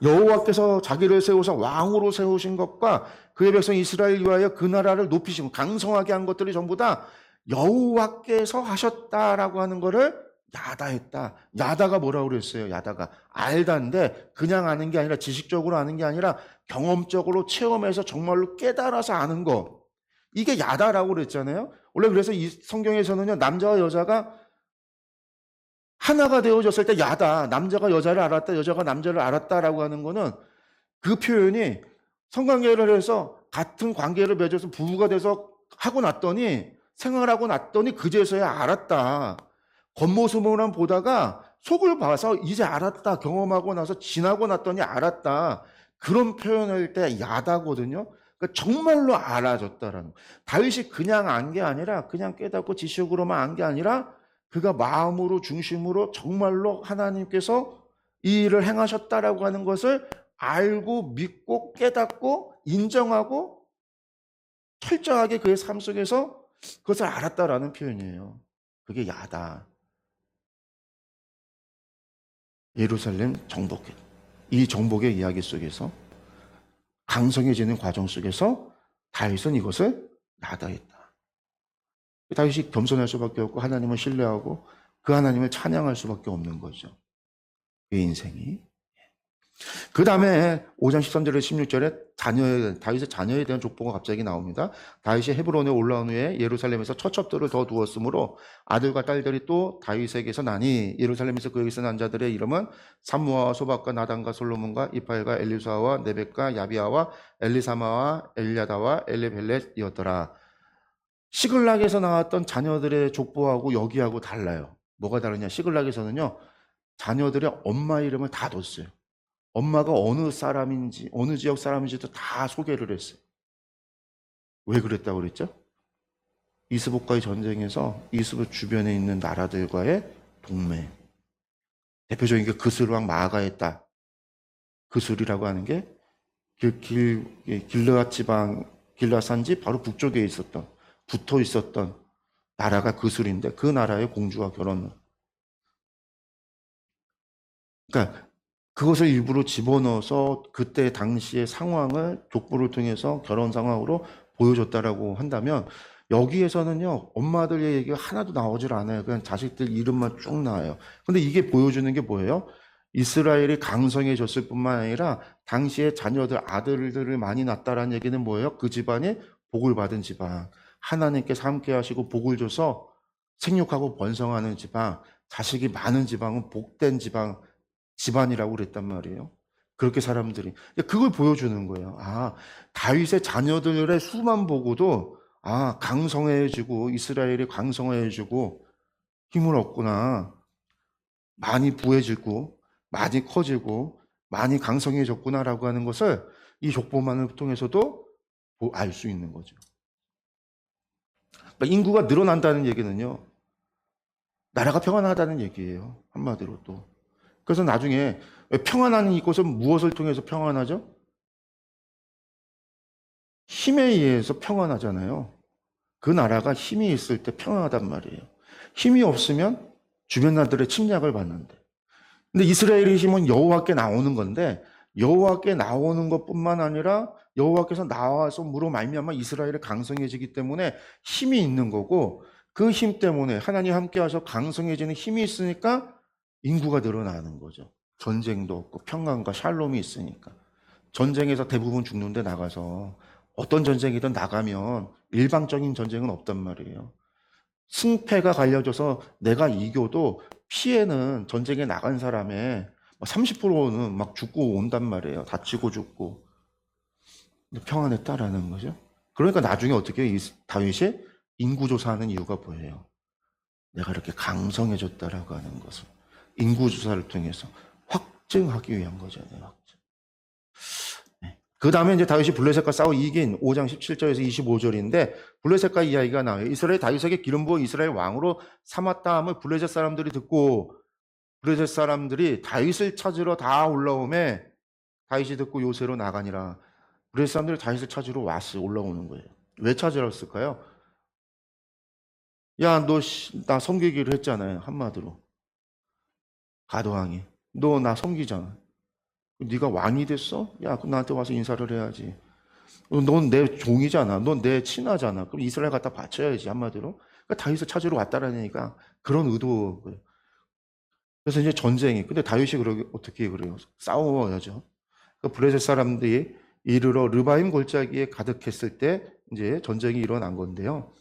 S1: 여호와께서 자기를 세우사 왕으로 세우신 것과 그의 백성 이스라엘 위하여 그 나라를 높이시고 강성하게 한 것들이 전부 다 여호와께서 하셨다라고 하는 것을 야다했다. 야다가 뭐라고 그랬어요? 야다가 알다인데 그냥 아는 게 아니라 지식적으로 아는 게 아니라 경험적으로 체험해서 정말로 깨달아서 아는 거. 이게 야다라고 그랬잖아요. 원래 그래서 이 성경에서는요, 남자와 여자가 하나가 되어졌을 때 야다, 남자가 여자를 알았다, 여자가 남자를 알았다라고 하는 거는 그 표현이 성관계를 해서 같은 관계를 맺어서 부부가 돼서 하고 났더니 생활하고 났더니 그제서야 알았다. 겉모습으로만 보다가 속을 봐서 이제 알았다. 경험하고 나서 지나고 났더니 알았다. 그런 표현할 때 야다거든요. 그러니까 정말로 알아졌다라는 거. 다윗이 그냥 안 게 아니라 그냥 깨닫고 지식으로만 안 게 아니라 그가 마음으로 중심으로 정말로 하나님께서 이 일을 행하셨다라고 하는 것을 알고 믿고 깨닫고 인정하고 철저하게 그의 삶 속에서 그것을 알았다라는 표현이에요. 그게 야다. 예루살렘 정복해. 이 정복의 이야기 속에서 강성해지는 과정 속에서 다윗은 이것을 야다했다. 다윗이 겸손할 수밖에 없고 하나님을 신뢰하고 그 하나님을 찬양할 수밖에 없는 거죠. 그의 인생이. 그 다음에 5장 13절에 16절에 다윗의 자녀에 대한 족보가 갑자기 나옵니다. 다윗이 헤브론에 올라온 후에 예루살렘에서 처첩들을 더 두었으므로 아들과 딸들이 또 다윗에게서 나니 예루살렘에서 그에게서 난 자들의 이름은 삼무아와 소박과 나단과 솔로몬과 이팔과 엘리사와 네벡과 야비아와 엘리사마와 엘야다와 엘레벨렛이었더라. 시글락에서 나왔던 자녀들의 족보하고 여기하고 달라요. 뭐가 다르냐? 시글락에서는요, 자녀들의 엄마 이름을 다 뒀어요. 엄마가 어느 사람인지, 어느 지역 사람인지도 다 소개를 했어요. 왜 그랬다고 그랬죠? 이스봇과의 전쟁에서 이스봇 주변에 있는 나라들과의 동맹. 대표적인 게 그스르왕 마아가의 딸. 그술이라고 하는 게 길르앗 지방, 길르앗 산지 바로 북쪽에 있었던, 붙어 있었던 나라가 그술인데 그 나라의 공주와 결혼을. 그러니까 그것을 일부러 집어넣어서 그때 당시의 상황을 족보를 통해서 결혼 상황으로 보여줬다라고 한다면 여기에서는요, 엄마들의 얘기가 하나도 나오질 않아요. 그냥 자식들 이름만 쭉 나와요. 근데 이게 보여주는 게 뭐예요? 이스라엘이 강성해졌을 뿐만 아니라 당시에 자녀들, 아들들을 많이 낳았다라는 얘기는 뭐예요? 그 집안이 복을 받은 집안. 하나님께서 함께 하시고 복을 줘서 생육하고 번성하는 집안, 자식이 많은 집안은 복된 집안이라고 그랬단 말이에요. 그렇게 사람들이. 그걸 보여주는 거예요. 아, 다윗의 자녀들의 수만 보고도 아, 강성해지고 이스라엘이 강성해지고 힘을 얻구나. 많이 부해지고 많이 커지고 많이 강성해졌구나라고 하는 것을 이 족보만을 통해서도 알 수 있는 거죠. 그러니까 인구가 늘어난다는 얘기는요, 나라가 평안하다는 얘기예요. 한마디로 또. 그래서 나중에 평안한 이곳은 무엇을 통해서 평안하죠? 힘에 의해서 평안하잖아요. 그 나라가 힘이 있을 때 평안하단 말이에요. 힘이 없으면 주변 나라들의 침략을 받는데. 근데 이스라엘의 힘은 여호와께 나오는 건데 여호와께 나오는 것뿐만 아니라 여호와께서 나와서 무로 말미암아 이스라엘이 강성해지기 때문에 힘이 있는 거고 그 힘 때문에 하나님 함께 하셔서 강성해지는 힘이 있으니까 인구가 늘어나는 거죠. 전쟁도 없고 평안과 샬롬이 있으니까. 전쟁에서 대부분 죽는데 나가서 어떤 전쟁이든 나가면 일방적인 전쟁은 없단 말이에요. 승패가 갈려져서 내가 이겨도 피해는 전쟁에 나간 사람의 30%는 막 죽고 온단 말이에요. 다치고 죽고. 평안했다라는 거죠. 그러니까 나중에 어떻게 다윗이 인구조사하는 이유가 뭐예요? 내가 이렇게 강성해졌다라고 하는 것을 인구조사를 통해서 확증하기 위한 거잖아요. 확증. 네. 그 다음에 이제 다윗이 블레셋과 싸워 이긴 5장 17절에서 25절인데 블레셋과 이야기가 나와요. 이스라엘 다윗에게 기름 부어 이스라엘 왕으로 삼았다 함을 블레셋 사람들이 듣고 블레셋 사람들이 다윗을 찾으러 다 올라오매 다윗이 듣고 요새로 나가니라. 블레셋 사람들이 다윗을 찾으러 올라오는 거예요. 왜 찾으러 왔을까요? 야, 나 섬기기로 했잖아요. 한마디로. 가도왕이. 너 나 섬기잖아. 네가 왕이 됐어? 야, 그럼 나한테 와서 인사를 해야지. 넌 내 종이잖아. 넌 내 친하잖아. 그럼 이스라엘 갖다 바쳐야지, 한마디로. 그러니까 다윗을 찾으러 왔다라니까 그런 의도. 그래서 이제 전쟁이, 근데 다윗이 어떻게 그래요? 싸워야죠. 그러니까 블레셋 사람들이 이르러 르바임 골짜기에 가득했을 때 이제 전쟁이 일어난 건데요.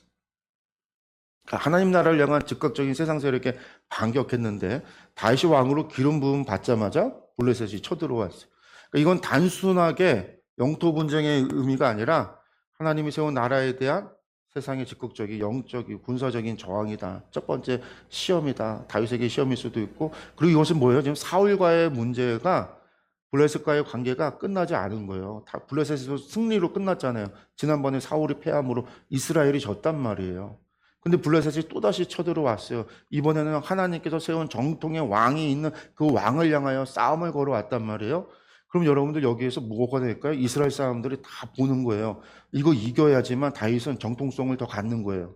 S1: 그러니까 하나님 나라를 향한 즉각적인 세상 세력에 반격했는데 다윗이 왕으로 기름 부음 받자마자 블레셋이 쳐들어왔어요. 그러니까 이건 단순하게 영토 분쟁의 의미가 아니라 하나님이 세운 나라에 대한 세상의 적극적인 영적인 군사적인 저항이다. 첫 번째 시험이다. 다윗에게 시험일 수도 있고, 그리고 이것은 뭐예요? 지금 사울과의 문제가 블레셋과의 관계가 끝나지 않은 거예요. 다 블레셋에서 승리로 끝났잖아요. 지난번에 사울이 패함으로 이스라엘이 졌단 말이에요. 근데 블레셋이 또다시 쳐들어왔어요. 이번에는 하나님께서 세운 정통의 왕이 있는 그 왕을 향하여 싸움을 걸어왔단 말이에요. 그럼 여러분들 여기에서 뭐가 될까요? 이스라엘 사람들이 다 보는 거예요. 이거 이겨야지만 다윗은 정통성을 더 갖는 거예요.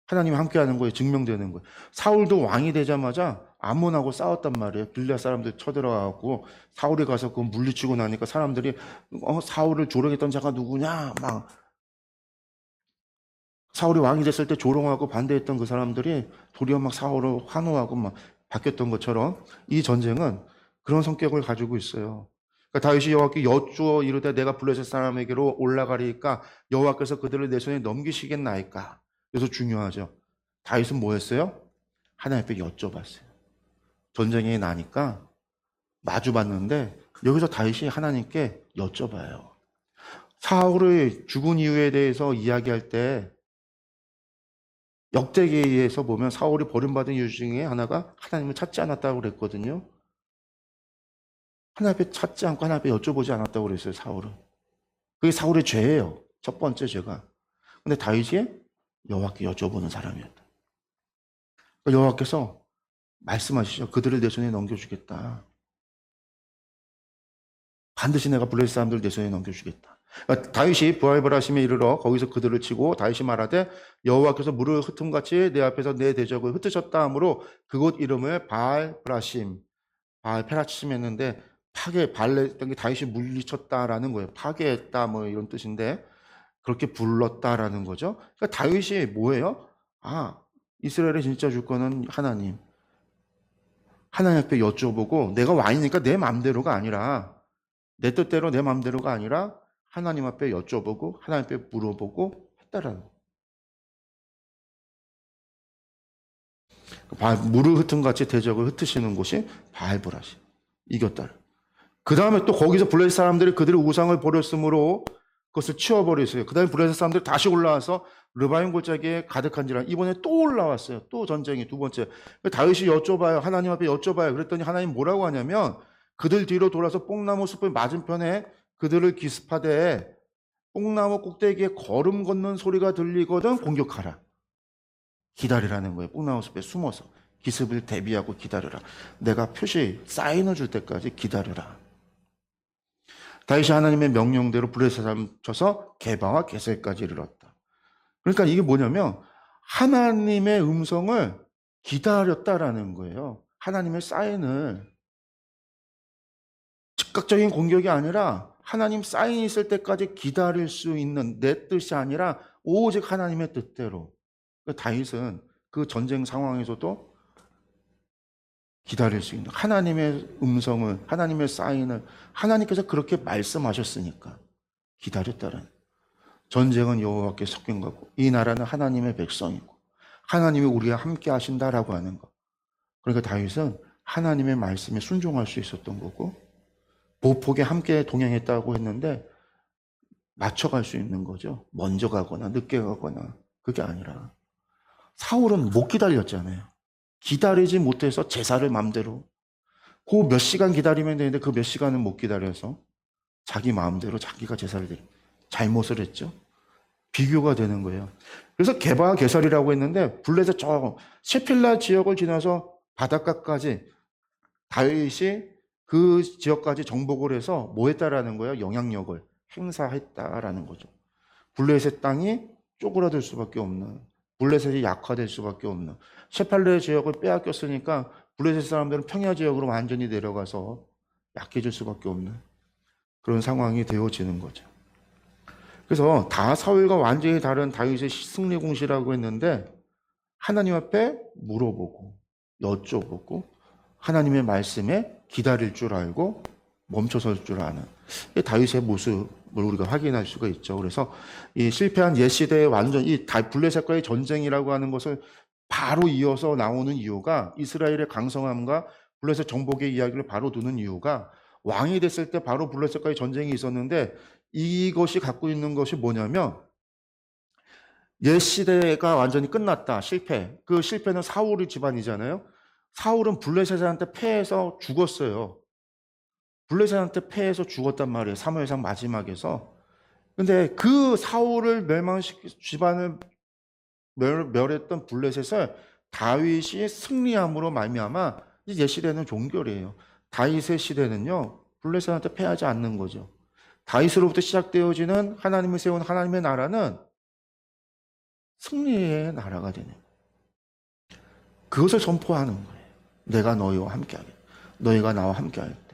S1: 하나님이 함께하는 거예요. 증명되는 거예요. 사울도 왕이 되자마자 암몬하고 싸웠단 말이에요. 빌라 사람들 쳐들어가고 사울이 가서 그거 물리치고 나니까 사람들이 사울을 조롱했던 자가 누구냐 막 사울이 왕이 됐을 때 조롱하고 반대했던 그 사람들이 도리어 막 사울을 환호하고 막 바뀌었던 것처럼 이 전쟁은 그런 성격을 가지고 있어요. 그러니까 다윗이 여호와께 여쭈어 이르되 내가 블레셋 사람에게로 올라가리까 여호와께서 그들을 내 손에 넘기시겠나이까. 그래서 중요하죠. 다윗은 뭐 했어요? 하나님 앞에 여쭤봤어요. 전쟁이 나니까 마주 봤는데 여기서 다윗이 하나님께 여쭤봐요. 사울의 죽은 이유에 대해서 이야기할 때 역대기에서 보면 사울이 버림받은 이유 중에 하나가 하나님을 찾지 않았다고 그랬거든요. 하나님 앞에 찾지 않고 하나님 앞에 여쭤보지 않았다고 그랬어요, 사울은. 그게 사울의 죄예요. 첫 번째 죄가. 근데 다윗이 여호와께 여쭤보는 사람이었다. 그러니까 여호와께서 말씀하시죠. 그들을 내 손에 넘겨주겠다. 반드시 내가 블레셋 사람들을 내 손에 넘겨주겠다. 그러니까 다윗이 부활벌하심에 이르러 거기서 그들을 치고 다윗이 말하되 여호와께서 물을 흩음같이 내 앞에서 내 대적을 흩으셨다 하므로 그곳 이름을 바알브라심, 바알페라심 했는데 발레했던 게 다윗이 물리쳤다라는 거예요. 파괴했다 뭐 이런 뜻인데 그렇게 불렀다라는 거죠. 그러니까 다윗이 뭐예요? 이스라엘에 진짜 줄 거는 하나님. 하나님 앞에 여쭤보고 내가 왕이니까 내 마음대로가 아니라 내 뜻대로 내 마음대로가 아니라 하나님 앞에 여쭤보고 하나님 앞에 물어보고 했다라는 거예요. 물을 흩은 같이 대적을 흩으시는 곳이 바알브라시 이겼다. 그 다음에 또 거기서 블레셋 사람들이 그들의 우상을 버렸으므로 그것을 치워버렸어요. 그 다음에 블레셋 사람들이 다시 올라와서 르바임 골짜기에 가득한지라 이번에 또 올라왔어요. 또 전쟁이 두 번째. 다윗이 여쭤봐요. 하나님 앞에 여쭤봐요. 그랬더니 하나님 뭐라고 하냐면 그들 뒤로 돌아서 뽕나무 숲의 맞은편에 그들을 기습하되 뽕나무 꼭대기에 걸음 걷는 소리가 들리거든 공격하라. 기다리라는 거예요. 뽕나무 숲에 숨어서 기습을 대비하고 기다려라. 내가 표시 사인을 줄 때까지 기다려라. 다윗이 하나님의 명령대로 블레셋을 쳐서 게바와 게셀까지 이르렀다. 그러니까 이게 뭐냐면 하나님의 음성을 기다렸다라는 거예요. 하나님의 사인을 즉각적인 공격이 아니라 하나님 사인이 있을 때까지 기다릴 수 있는 내 뜻이 아니라 오직 하나님의 뜻대로. 다윗은 그 전쟁 상황에서도 기다릴 수 있는 하나님의 음성을, 하나님의 사인을 하나님께서 그렇게 말씀하셨으니까 기다렸다는. 전쟁은 여호와께 섞인 거고 이 나라는 하나님의 백성이고 하나님이 우리와 함께 하신다라고 하는 거. 그러니까 다윗은 하나님의 말씀에 순종할 수 있었던 거고 보폭에 함께 동행했다고 했는데 맞춰갈 수 있는 거죠. 먼저 가거나 늦게 가거나 그게 아니라 사울은 못 기다렸잖아요. 기다리지 못해서 제사를 맘대로 그 몇 시간 기다리면 되는데 그 몇 시간은 못 기다려서 자기 마음대로 자기가 제사를 드려 잘못을 했죠. 비교가 되는 거예요. 그래서 게바 게살이라고 했는데 블레셋 저 시필라 지역을 지나서 바닷가까지 다윗이 그 지역까지 정복을 해서 뭐 했다라는 거예요? 영향력을 행사했다라는 거죠. 블레셋 땅이 쪼그라들 수밖에 없는, 블레셋이 약화될 수밖에 없는, 셰팔레 지역을 빼앗겼으니까 블레셋 사람들은 평야 지역으로 완전히 내려가서 약해질 수밖에 없는 그런 상황이 되어지는 거죠. 그래서 다 사울과 완전히 다른 다윗의 승리 공시라고 했는데 하나님 앞에 물어보고 여쭤보고 하나님의 말씀에 기다릴 줄 알고 멈춰설 줄 아는 다윗의 모습을 우리가 확인할 수가 있죠. 그래서 이 실패한 옛 시대의 완전 이 블레셋과의 전쟁이라고 하는 것을 바로 이어서 나오는 이유가 이스라엘의 강성함과 블레셋 정복의 이야기를 바로 두는 이유가 왕이 됐을 때 바로 블레셋과의 전쟁이 있었는데 이것이 갖고 있는 것이 뭐냐면 옛 시대가 완전히 끝났다. 실패. 그 실패는 사울의 집안이잖아요. 사울은 블레셋한테 패해서 죽었어요. 블레셋한테 패해서 죽었단 말이에요. 사무엘상 마지막에서. 근데 그 사울을 집안을 멸했던 블레셋을 다윗이 승리함으로 말미암아 옛 시대는 종결이에요. 다윗의 시대는요. 블레셋한테 패하지 않는 거죠. 다윗으로부터 시작되어지는 하나님을 세운 하나님의 나라는 승리의 나라가 되는 거예요. 그것을 선포하는 거예요. 내가 너희와 함께하겠다. 너희가 나와 함께하겠다.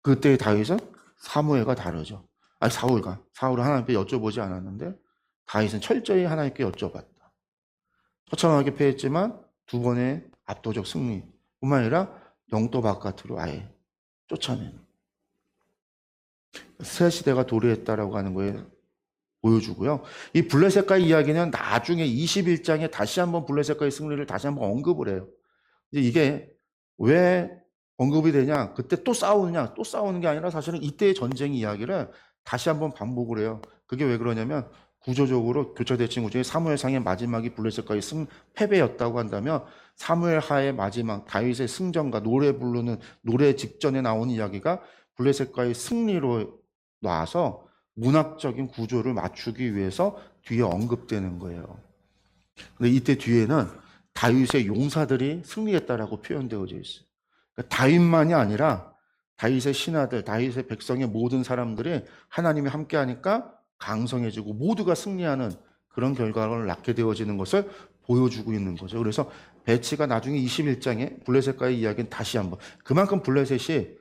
S1: 그때 다윗은 사무엘과 다르죠. 아니 사울은 하나님께 여쭤보지 않았는데 다윗은 철저히 하나님께 여쭤봤다. 처참하게 패했지만 두 번의 압도적 승리 뿐만 아니라 영도 바깥으로 아예 쫓아내는 새 시대가 도래했다라고 하는 거에 보여주고요. 이 블레셋과의 이야기는 나중에 21장에 다시 한번 블레셋과의 승리를 다시 한번 언급을 해요. 이게 왜 언급이 되냐? 그때 또 싸우느냐? 또 싸우는 게 아니라 사실은 이때의 전쟁 이야기를 다시 한번 반복을 해요. 그게 왜 그러냐면 구조적으로 교차대칭 구조의 사무엘상의 마지막이 블레셋과의 패배였다고 한다면 사무엘하의 마지막 다윗의 승전과 노래 부르는 노래 직전에 나오는 이야기가 블레셋과의 승리로 놔서 문학적인 구조를 맞추기 위해서 뒤에 언급되는 거예요. 근데 이때 뒤에는 다윗의 용사들이 승리했다라고 표현되어져 있어요. 그러니까 다윗만이 아니라 다윗의 신하들, 다윗의 백성의 모든 사람들이 하나님이 함께하니까 강성해지고 모두가 승리하는 그런 결과를 낳게 되어지는 것을 보여주고 있는 거죠. 그래서 배치가 나중에 21장에 블레셋과의 이야기는 다시 한번 그만큼 블레셋이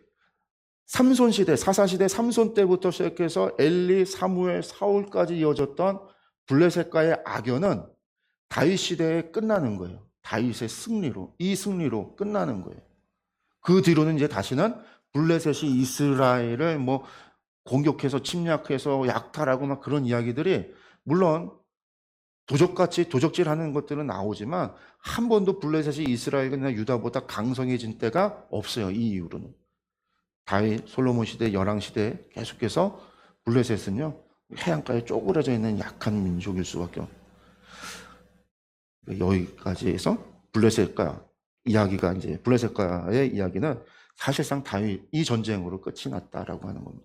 S1: 삼손 시대, 사사 시대 삼손 때부터 시작해서 엘리, 사무엘, 사울까지 이어졌던 블레셋과의 악연은 다윗 시대에 끝나는 거예요. 다윗의 승리로, 이 승리로 끝나는 거예요. 그 뒤로는 이제 다시는 블레셋이 이스라엘을 뭐 공격해서 침략해서 약탈하고 막 그런 이야기들이 물론 도적질하는 것들은 나오지만 한 번도 블레셋이 이스라엘이나 유다보다 강성해진 때가 없어요. 이 이후로는. 다윗, 솔로몬 시대, 열왕 시대 계속해서 블레셋은요 해안가에 쪼그라져 있는 약한 민족일 수밖에 없어요. 여기까지 해서 블레셋과의 이야기는 사실상 다윗 이 전쟁으로 끝이 났다라고 하는 겁니다.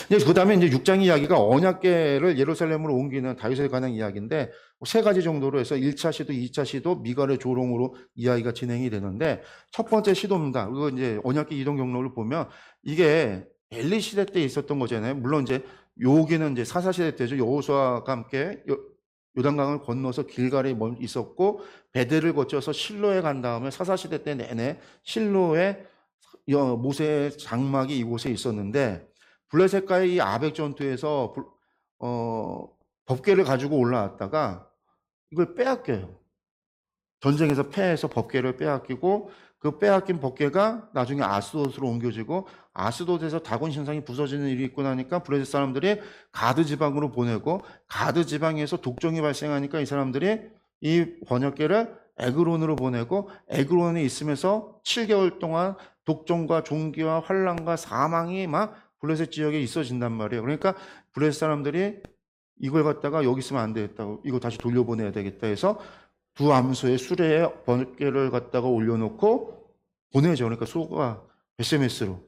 S1: 그 다음에 이제 6장 이야기가 언약궤를 예루살렘으로 옮기는 다윗에 관한 이야기인데 세 가지 정도로 해서 1차 시도, 2차 시도, 미갈의 조롱으로 이야기가 진행이 되는데 첫 번째 시도입니다. 그리고 이제 언약궤 이동 경로를 보면 이게 엘리 시대 때 있었던 거잖아요. 물론 이제 여기는 이제 사사 시대 때죠. 여호수아가 함께 요단강을 건너서 길갈에 있었고 베델을 거쳐서 실로에 간 다음에 사사 시대 때 내내 실로에 모세의 장막이 이곳에 있었는데 블레셋과의 이 아벡 전투에서 법궤를 가지고 올라왔다가 이걸 빼앗겨요. 전쟁에서 패해서 법궤를 빼앗기고 그 빼앗긴 법궤가 나중에 아스돗으로 옮겨지고 아스돗에서 다곤 신상이 부서지는 일이 있고 나니까 블레셋 사람들이 가드 지방으로 보내고 가드 지방에서 독종이 발생하니까 이 사람들이 이 번역궤를 에그론으로 보내고 에그론에 있으면서 7개월 동안 독종과 종기와 환란과 사망이 막 블레셋 지역에 있어진단 말이에요. 그러니까 블레셋 사람들이 이걸 갖다가 여기 있으면 안 되겠다고 이거 다시 돌려보내야 되겠다 해서 두 암소의 수레에 번개를 갖다가 올려놓고 보내죠. 그러니까 소가 베세메스로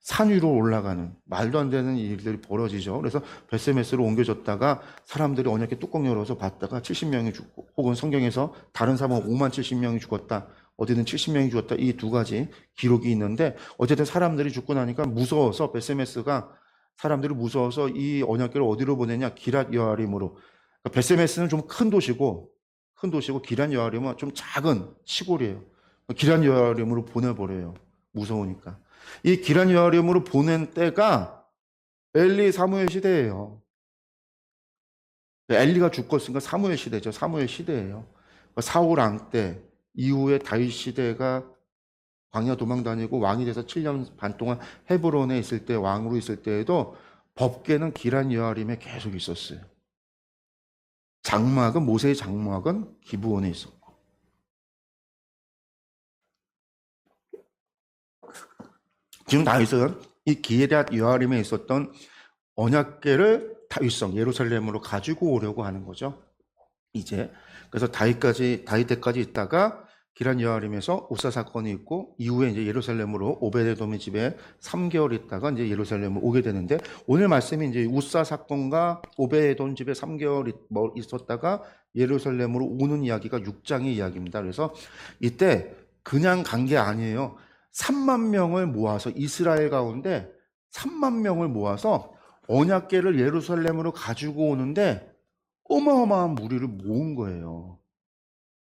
S1: 산 위로 올라가는 말도 안 되는 일들이 벌어지죠. 그래서 베세메스로 옮겨졌다가 사람들이 언약궤 뚜껑 열어서 봤다가 70명이 죽고 혹은 성경에서 다른 사람은 5만 70명이 죽었다. 어디든 70명이 죽었다. 이 두 가지 기록이 있는데 어쨌든 사람들이 죽고 나니까 무서워서 베세메스가 사람들이 무서워서 이 언약궤를 어디로 보내냐? 기랏 여아림으로. 그러니까 베세메스는 좀 큰 도시고 기란 여아림은 좀 작은 시골이에요. 기란 여아림으로 보내버려요. 무서우니까. 이 기란 여아림으로 보낸 때가 엘리 사무엘 시대예요. 엘리가 죽었으니까 사무엘 시대죠. 사무엘 시대예요. 사울 왕 때 이후에 다윗 시대가 광야 도망 다니고 왕이 돼서 7년 반 동안 헤브론에 있을 때 왕으로 있을 때에도 법궤는 기란 여아림에 계속 있었어요. 장막은 모세의 장막은 기브온에 있었고 지금 다윗은 이 기럇 여아림에 있었던 언약궤를 다윗성 예루살렘으로 가지고 오려고 하는 거죠. 이제 그래서 다윗 때까지 있다가 기란 여아림에서 우사 사건이 있고 이후에 이제 예루살렘으로 오베데돔의 집에 3개월 있다가 이제 예루살렘으로 오게 되는데 오늘 말씀이 이제 우사 사건과 오베데돔 집에 3개월 있었다가 예루살렘으로 오는 이야기가 6장의 이야기입니다. 그래서 이때 그냥 간 게 아니에요. 3만 명을 모아서 이스라엘 가운데 3만 명을 모아서 언약궤를 예루살렘으로 가지고 오는데 어마어마한 무리를 모은 거예요.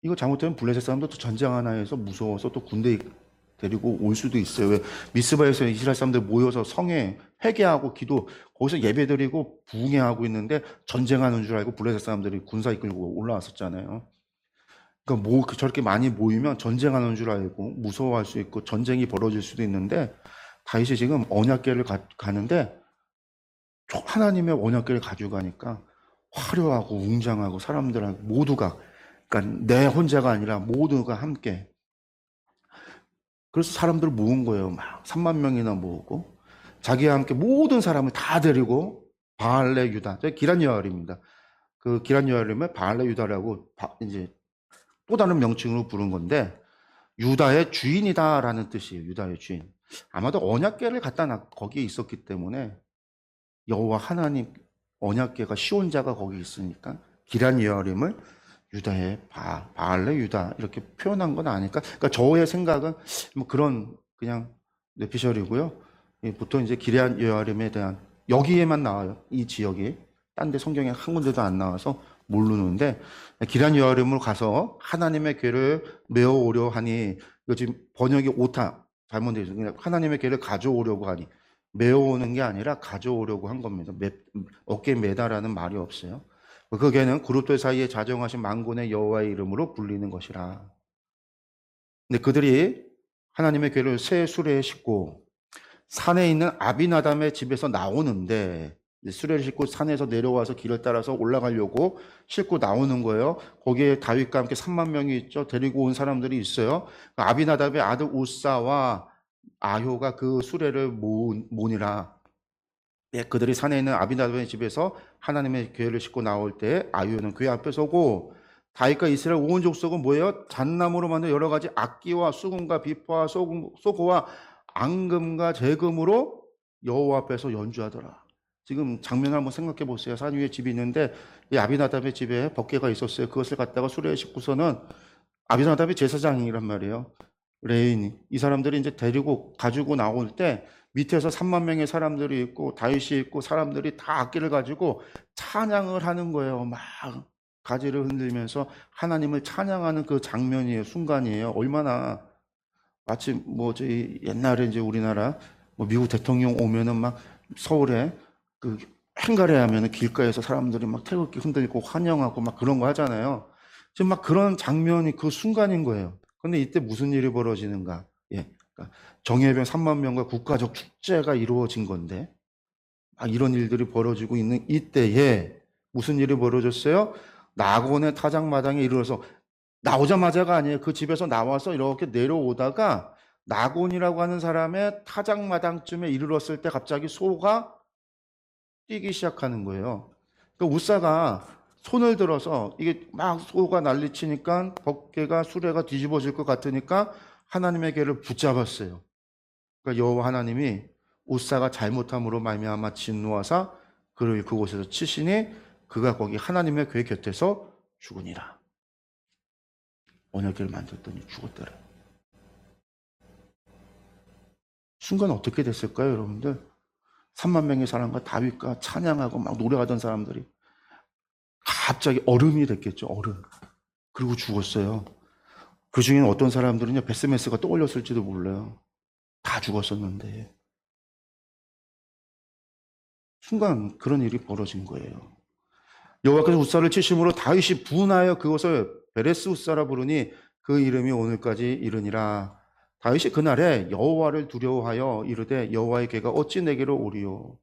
S1: 이거 잘못되면 블레셋 사람도 또 전쟁 하나에서 무서워서 또 군대 데리고 올 수도 있어요. 왜 미스바에서 이스라엘 사람들 모여서 성에 회개하고 기도 거기서 예배드리고 부흥회하고 있는데 전쟁하는 줄 알고 블레셋 사람들이 군사 이끌고 올라왔었잖아요. 그러니까 저렇게 많이 모이면 전쟁하는 줄 알고 무서워할 수 있고 전쟁이 벌어질 수도 있는데 다윗이 지금 언약궤를 가는데 하나님의 언약궤를 가지고 가니까 화려하고 웅장하고 사람들하고 모두가 그러니까 내 혼자가 아니라 모두가 함께 그래서 사람들을 모은 거예요. 막 3만 명이나 모으고 자기와 함께 모든 사람을 다 데리고 바알레 유다 기란 여아림입니다. 그 기란 여아림을 바알레 유다라고 이제 또 다른 명칭으로 부른 건데 유다의 주인이다라는 뜻이에요. 유다의 주인. 아마도 언약궤를 갖다 거기에 있었기 때문에 여호와 하나님 언약궤가 시온자가 거기 있으니까 기란 여아림을 유다의 바알레 유다 이렇게 표현한 건 아닐까? 그러니까 저의 생각은 뭐 그런 그냥 뇌피셜이고요. 보통 이제 기란 여아림에 대한 여기에만 나와요. 이 지역이 딴 데 성경에 한 군데도 안 나와서 모르는데 기란 여아림으로 가서 하나님의 궤를 메어오려 하니 이거 지금 번역이 오타 잘못되어 있어요. 그냥 하나님의 궤를 가져오려고 하니 메어오는 게 아니라 가져오려고 한 겁니다. 어깨에 매다라는 말이 없어요. 그 개는 그룹들 사이에 자정하신 만군의 여호와의 이름으로 불리는 것이라. 근데 그들이 하나님의 궤를 새 수레에 싣고 산에 있는 아비나담의 집에서 나오는데 수레를 싣고 산에서 내려와서 길을 따라서 올라가려고 싣고 나오는 거예요. 거기에 다윗과 함께 3만 명이 있죠. 데리고 온 사람들이 있어요. 아비나담의 아들 우사와 아효가 그 수레를 모니라. 그들이 산에 있는 아비나답의 집에서 하나님의 궤를 싣고 나올 때 아유는 궤 앞에 서고 다윗과 이스라엘 온 족속은 뭐예요? 잣나무로 만든 여러 가지 악기와 수금과 비파와 소고와 앙금과 재금으로 여호와 앞에서 연주하더라. 지금 장면을 한번 생각해 보세요. 산 위에 집이 있는데 이 아비나답의 집에 법궤가 있었어요. 그것을 갖다가 수레에 싣고서는 아비나답이 제사장이란 말이에요. 레인이 이 사람들이 이제 데리고 가지고 나올 때 밑에서 3만 명의 사람들이 있고 다윗이 있고 사람들이 다 악기를 가지고 찬양을 하는 거예요. 막 가지를 흔들면서 하나님을 찬양하는 그 장면이에요. 순간이에요. 얼마나 마치 뭐 저희 옛날에 이제 우리나라 뭐 미국 대통령 오면은 막 서울에 그 행가래 하면은 길가에서 사람들이 막 태극기 흔들고 환영하고 막 그런 거 하잖아요. 지금 막 그런 장면이 그 순간인 거예요. 근데 이때 무슨 일이 벌어지는가? 예. 그러니까 정예병 3만 명과 국가적 축제가 이루어진 건데 막 이런 일들이 벌어지고 있는 이때에 무슨 일이 벌어졌어요? 낙원의 타작마당에 이르러서 나오자마자가 아니에요. 그 집에서 나와서 이렇게 내려오다가 낙원이라고 하는 사람의 타작마당쯤에 이르렀을 때 갑자기 소가 뛰기 시작하는 거예요. 그 우사가 손을 들어서 이게 막 소가 난리치니까 법궤가 수레가 뒤집어질 것 같으니까 하나님의 궤를 붙잡았어요. 그러니까 여호와 하나님이 우사가 잘못함으로 말미암아 진노하사 그를 그곳에서 치시니 그가 거기 하나님의 궤 곁에서 죽으니라. 언약궤를 만들더니 죽었더라. 순간 어떻게 됐을까요, 여러분들? 3만 명의 사람과 다윗과 찬양하고 막 노래하던 사람들이 갑자기 얼음이 됐겠죠, 얼음. 그리고 죽었어요. 그 중에는 어떤 사람들은요, 베스메스가 떠올렸을지도 몰라요. 다 죽었었는데. 순간 그런 일이 벌어진 거예요. 여호와께서 우사를 치심으로 다윗이 분하여 그것을 베레스 우사라 부르니 그 이름이 오늘까지 이르니라. 다윗이 그날에 여호와를 두려워하여 이르되 여호와의 궤가 어찌 내게로 오리요.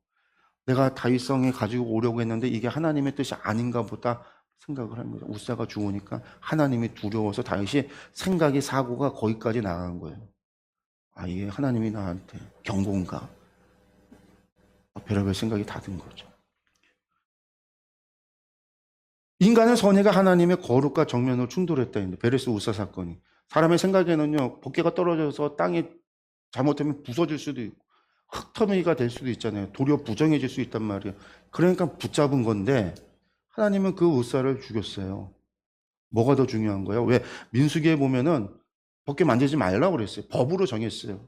S1: 내가 다윗성에 가지고 오려고 했는데 이게 하나님의 뜻이 아닌가 보다 생각을 합니다. 우사가 죽으니까 하나님이 두려워서 다윗이 생각이 사고가 거기까지 나간 거예요. 아, 이게 하나님이 나한테 경고인가? 별의별 생각이 다 든 거죠. 인간의 선의가 하나님의 거룩과 정면으로 충돌했다 했는데 베레스 우사 사건이 사람의 생각에는요 법궤가 떨어져서 땅이 잘못되면 부서질 수도 있고 흙터미가 될 수도 있잖아요. 도리어 부정해질 수 있단 말이에요. 그러니까 붙잡은 건데 하나님은 그 우사를 죽였어요. 뭐가 더 중요한 거예요? 왜 민수기에 보면은 법궤 만지지 말라고 그랬어요. 법으로 정했어요.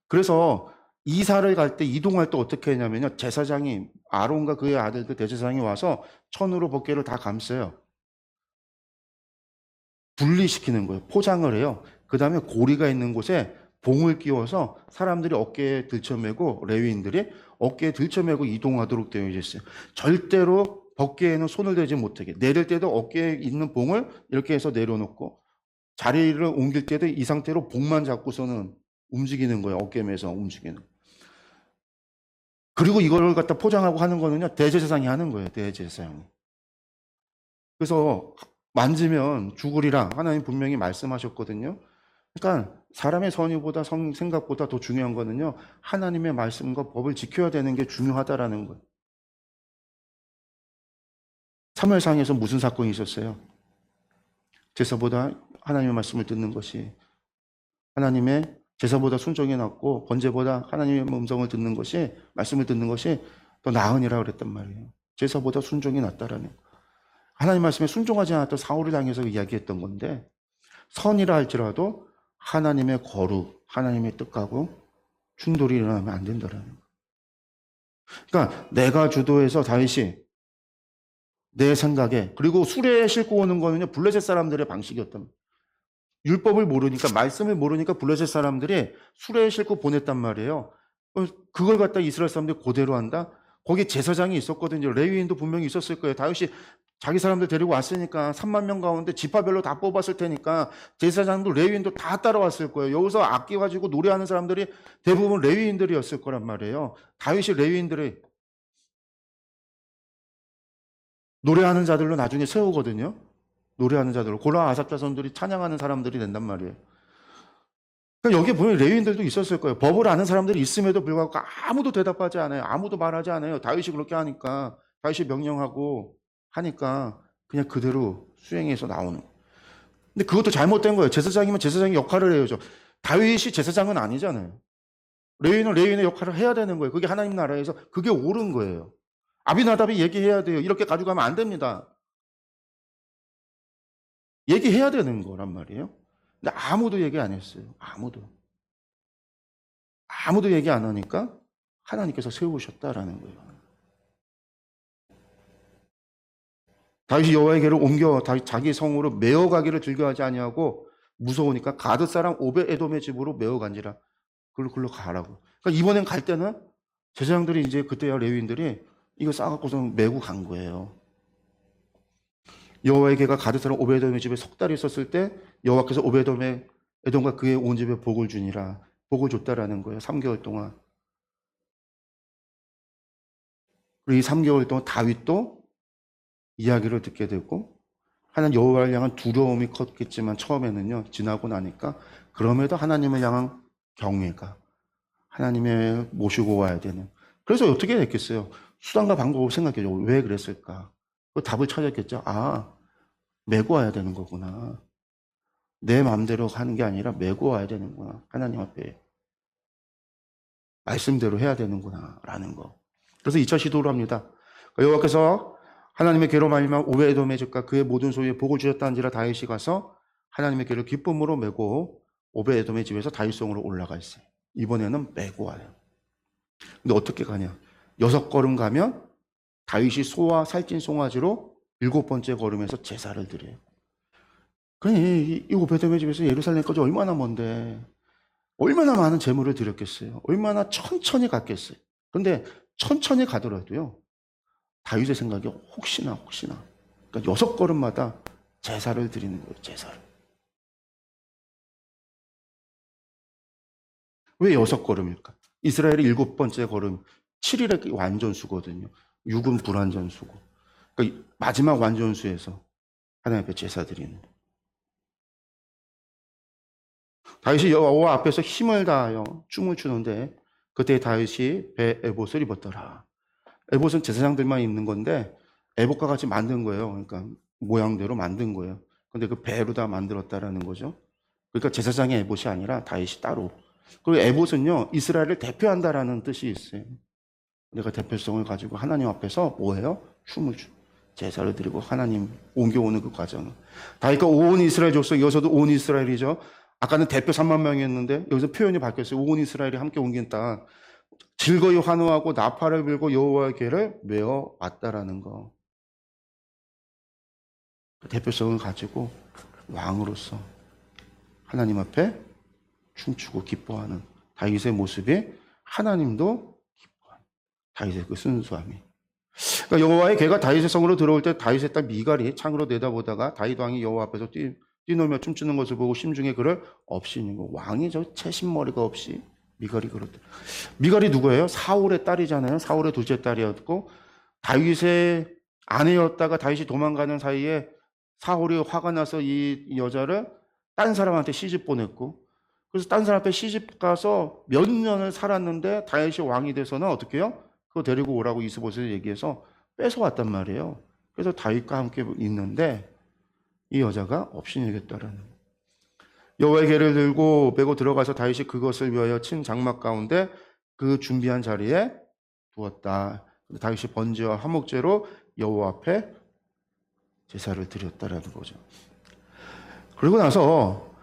S1: 그래서 이사를 갈 때 이동할 때 어떻게 했냐면요. 제사장이 아론과 그의 아들들 대제사장이 와서 천으로 법궤를 다 감싸요. 분리시키는 거예요. 포장을 해요. 그 다음에 고리가 있는 곳에 봉을 끼워서 사람들이 어깨에 들쳐매고 레위인들이 어깨에 들쳐매고 이동하도록 되어 있어요. 절대로 법궤에는 손을 대지 못하게. 내릴 때도 어깨에 있는 봉을 이렇게 해서 내려놓고 자리를 옮길 때도 이 상태로 봉만 잡고서는 움직이는 거예요. 어깨에서 움직이는. 그리고 이걸 갖다 포장하고 하는 거는요. 대제사장이 하는 거예요. 대제사장이. 그래서 만지면 죽으리라 하나님 분명히 말씀하셨거든요. 그러니까 사람의 선의보다 생각보다 더 중요한 거는요. 하나님의 말씀과 법을 지켜야 되는 게 중요하다라는 거예요. 사무엘상에서 무슨 사건이 있었어요? 제사보다 하나님의 말씀을 듣는 것이 하나님의 제사보다 순종이 낫고 번제보다 하나님의 음성을 듣는 것이 말씀을 듣는 것이 더 나으니라 그랬단 말이에요. 제사보다 순종이 낫다라는 거. 하나님 말씀에 순종하지 않았던 사울을 향해서 이야기했던 건데 선이라 할지라도 하나님의 거룩, 하나님의 뜻하고 충돌이 일어나면 안 된다라는 거. 그러니까 내가 주도해서 다윗이 내 생각에 그리고 수레에 싣고 오는 거는요 블레셋 사람들의 방식이었단 말이에요. 율법을 모르니까 말씀을 모르니까 블레셋 사람들이 수레에 싣고 보냈단 말이에요. 그걸 갖다 이스라엘 사람들이 그대로 한다? 거기 제사장이 있었거든요. 레위인도 분명히 있었을 거예요. 다윗이 자기 사람들 데리고 왔으니까 3만 명 가운데 지파별로 다 뽑았을 테니까 제사장도 레위인도 다 따라왔을 거예요. 여기서 악기 가지고 노래하는 사람들이 대부분 레위인들이었을 거란 말이에요. 다윗이 레위인들이 노래하는 자들로 나중에 세우거든요. 노래하는 자들로 고라 아삽 자손들이 찬양하는 사람들이 된단 말이에요. 그러니까 여기에 보면 레위인들도 있었을 거예요. 법을 아는 사람들이 있음에도 불구하고 아무도 대답하지 않아요. 아무도 말하지 않아요. 다윗이 그렇게 하니까 다윗이 명령하고 하니까 그냥 그대로 수행해서 나오는. 근데 그것도 잘못된 거예요. 제사장이면 제사장의 역할을 해야죠. 다윗이 제사장은 아니잖아요. 레위인은 레위인의 역할을 해야 되는 거예요. 그게 하나님 나라에서 그게 옳은 거예요. 아비나답이 얘기해야 돼요. 이렇게 가져가면 안 됩니다. 얘기해야 되는 거란 말이에요. 근데 아무도 얘기 안 했어요. 아무도 얘기 안 하니까 하나님께서 세우셨다라는 거예요. 다윗이 여호와의 궤를 옮겨 자기 성으로 메어가기를 즐겨하지 아니하고 무서우니까 가드 사람 오벳에돔의 집으로 메어간지라. 글로 가라고. 그러니까 이번엔 갈 때는 제사장들이 이제 그때야 레위인들이 이거 싸갖고서 메고 간 거예요. 여호와의 궤가 가드 사람 오벳에돔의 집에 석 달 있었을 때 여호와께서 오벳에돔의 에돔과 그의 온 집에 복을 주니라. 복을 줬다라는 거예요. 3개월 동안. 그리고 이 3개월 동안 다윗도 이야기를 듣게 되고 하나님 여호와를 향한 두려움이 컸겠지만 처음에는요. 지나고 나니까 그럼에도 하나님을 향한 경외가 하나님의 모시고 와야 되는. 그래서 어떻게 됐겠어요? 수단과 방법을 생각해요. 왜 그랬을까? 그 답을 찾았겠죠. 아, 메고 와야 되는 거구나. 내 마음대로 하는 게 아니라 메고 와야 되는구나. 하나님 앞에. 말씀대로 해야 되는구나. 라는 거. 그래서 2차 시도를 합니다. 여호와께서 하나님의 궤로 말미암아 오벳에돔의 집과 그의 모든 소유에 복을 주셨다는지라 다윗이 가서 하나님의 궤를 기쁨으로 메고 오벳에돔의 집에서 다윗성으로 올라가 있어요. 이번에는 메고 와요. 근데 어떻게 가냐? 6걸음 가면 다윗이 소와 살찐 송아지로 7번째 걸음에서 제사를 드려요. 그러니 이 오벳에돔의 집에서 예루살렘까지 얼마나 먼데 얼마나 많은 제물을 드렸겠어요. 얼마나 천천히 갔겠어요. 그런데 천천히 가더라도요. 다윗의 생각이 혹시나 그러니까 6걸음마다 제사를 드리는 거예요. 제사를. 왜 6걸음일까? 이스라엘의 7번째 걸음, 7일의 완전수거든요. 6은 불완전수고. 그러니까 마지막 완전수에서 하나님 앞에 제사 드리는. 다윗이 여호와 앞에서 힘을 다하여 춤을 추는데 그때 다윗이 배 에봇을 입었더라. 에봇은 제사장들만 입는 건데 에봇과 같이 만든 거예요. 그러니까 모양대로 만든 거예요. 근데 그 배로 다 만들었다라는 거죠. 그러니까 제사장의 에봇이 아니라 다윗이 따로. 그리고 에봇은요, 이스라엘을 대표한다라는 뜻이 있어요. 내가 대표성을 가지고 하나님 앞에서 뭐예요? 춤을 추. 제사를 드리고 하나님 옮겨오는 그 과정을. 다윗과 온 이스라엘 족속, 이어서도 온 이스라엘이죠. 아까는 대표 3만 명이었는데 여기서 표현이 바뀌었어요. 온 이스라엘이 함께 옮긴 땅. 즐거이 환호하고 나팔을 불고 여호와의 궤를 메어 왔다라는 거. 그 대표성을 가지고 왕으로서 하나님 앞에 춤추고 기뻐하는 다윗의 모습이 하나님도 기뻐하는 다윗의 그 순수함이. 그러니까 여호와의 궤가 다윗의 성으로 들어올 때 다윗의 딸 미갈이 창으로 내다보다가 다윗 왕이 여호와 앞에서 뛰놀며 춤추는 것을 보고 심중에 그를 업시는 거. 왕이 저 채신머리가 없이 미갈이 그렇다. 미갈이 누구예요? 사울의 딸이잖아요. 사울의 둘째 딸이었고 다윗의 아내였다가 다윗이 도망가는 사이에 사울이 화가 나서 이 여자를 딴 사람한테 시집 보냈고 그래서 딴 사람 앞에 시집 가서 몇 년을 살았는데 다윗이 왕이 돼서는 어떻게 해요? 그거 데리고 오라고 이스보셋을 얘기해서 뺏어왔단 말이에요. 그래서 다윗과 함께 있는데 이 여자가 업신여겼다라는 여호와의 궤를 들고 메고 들어가서 다윗이 그것을 위하여 친 장막 가운데 그 준비한 자리에 두었다. 다윗이 번제와 화목제로 여호와 앞에 제사를 드렸다라는 거죠. 그리고 나서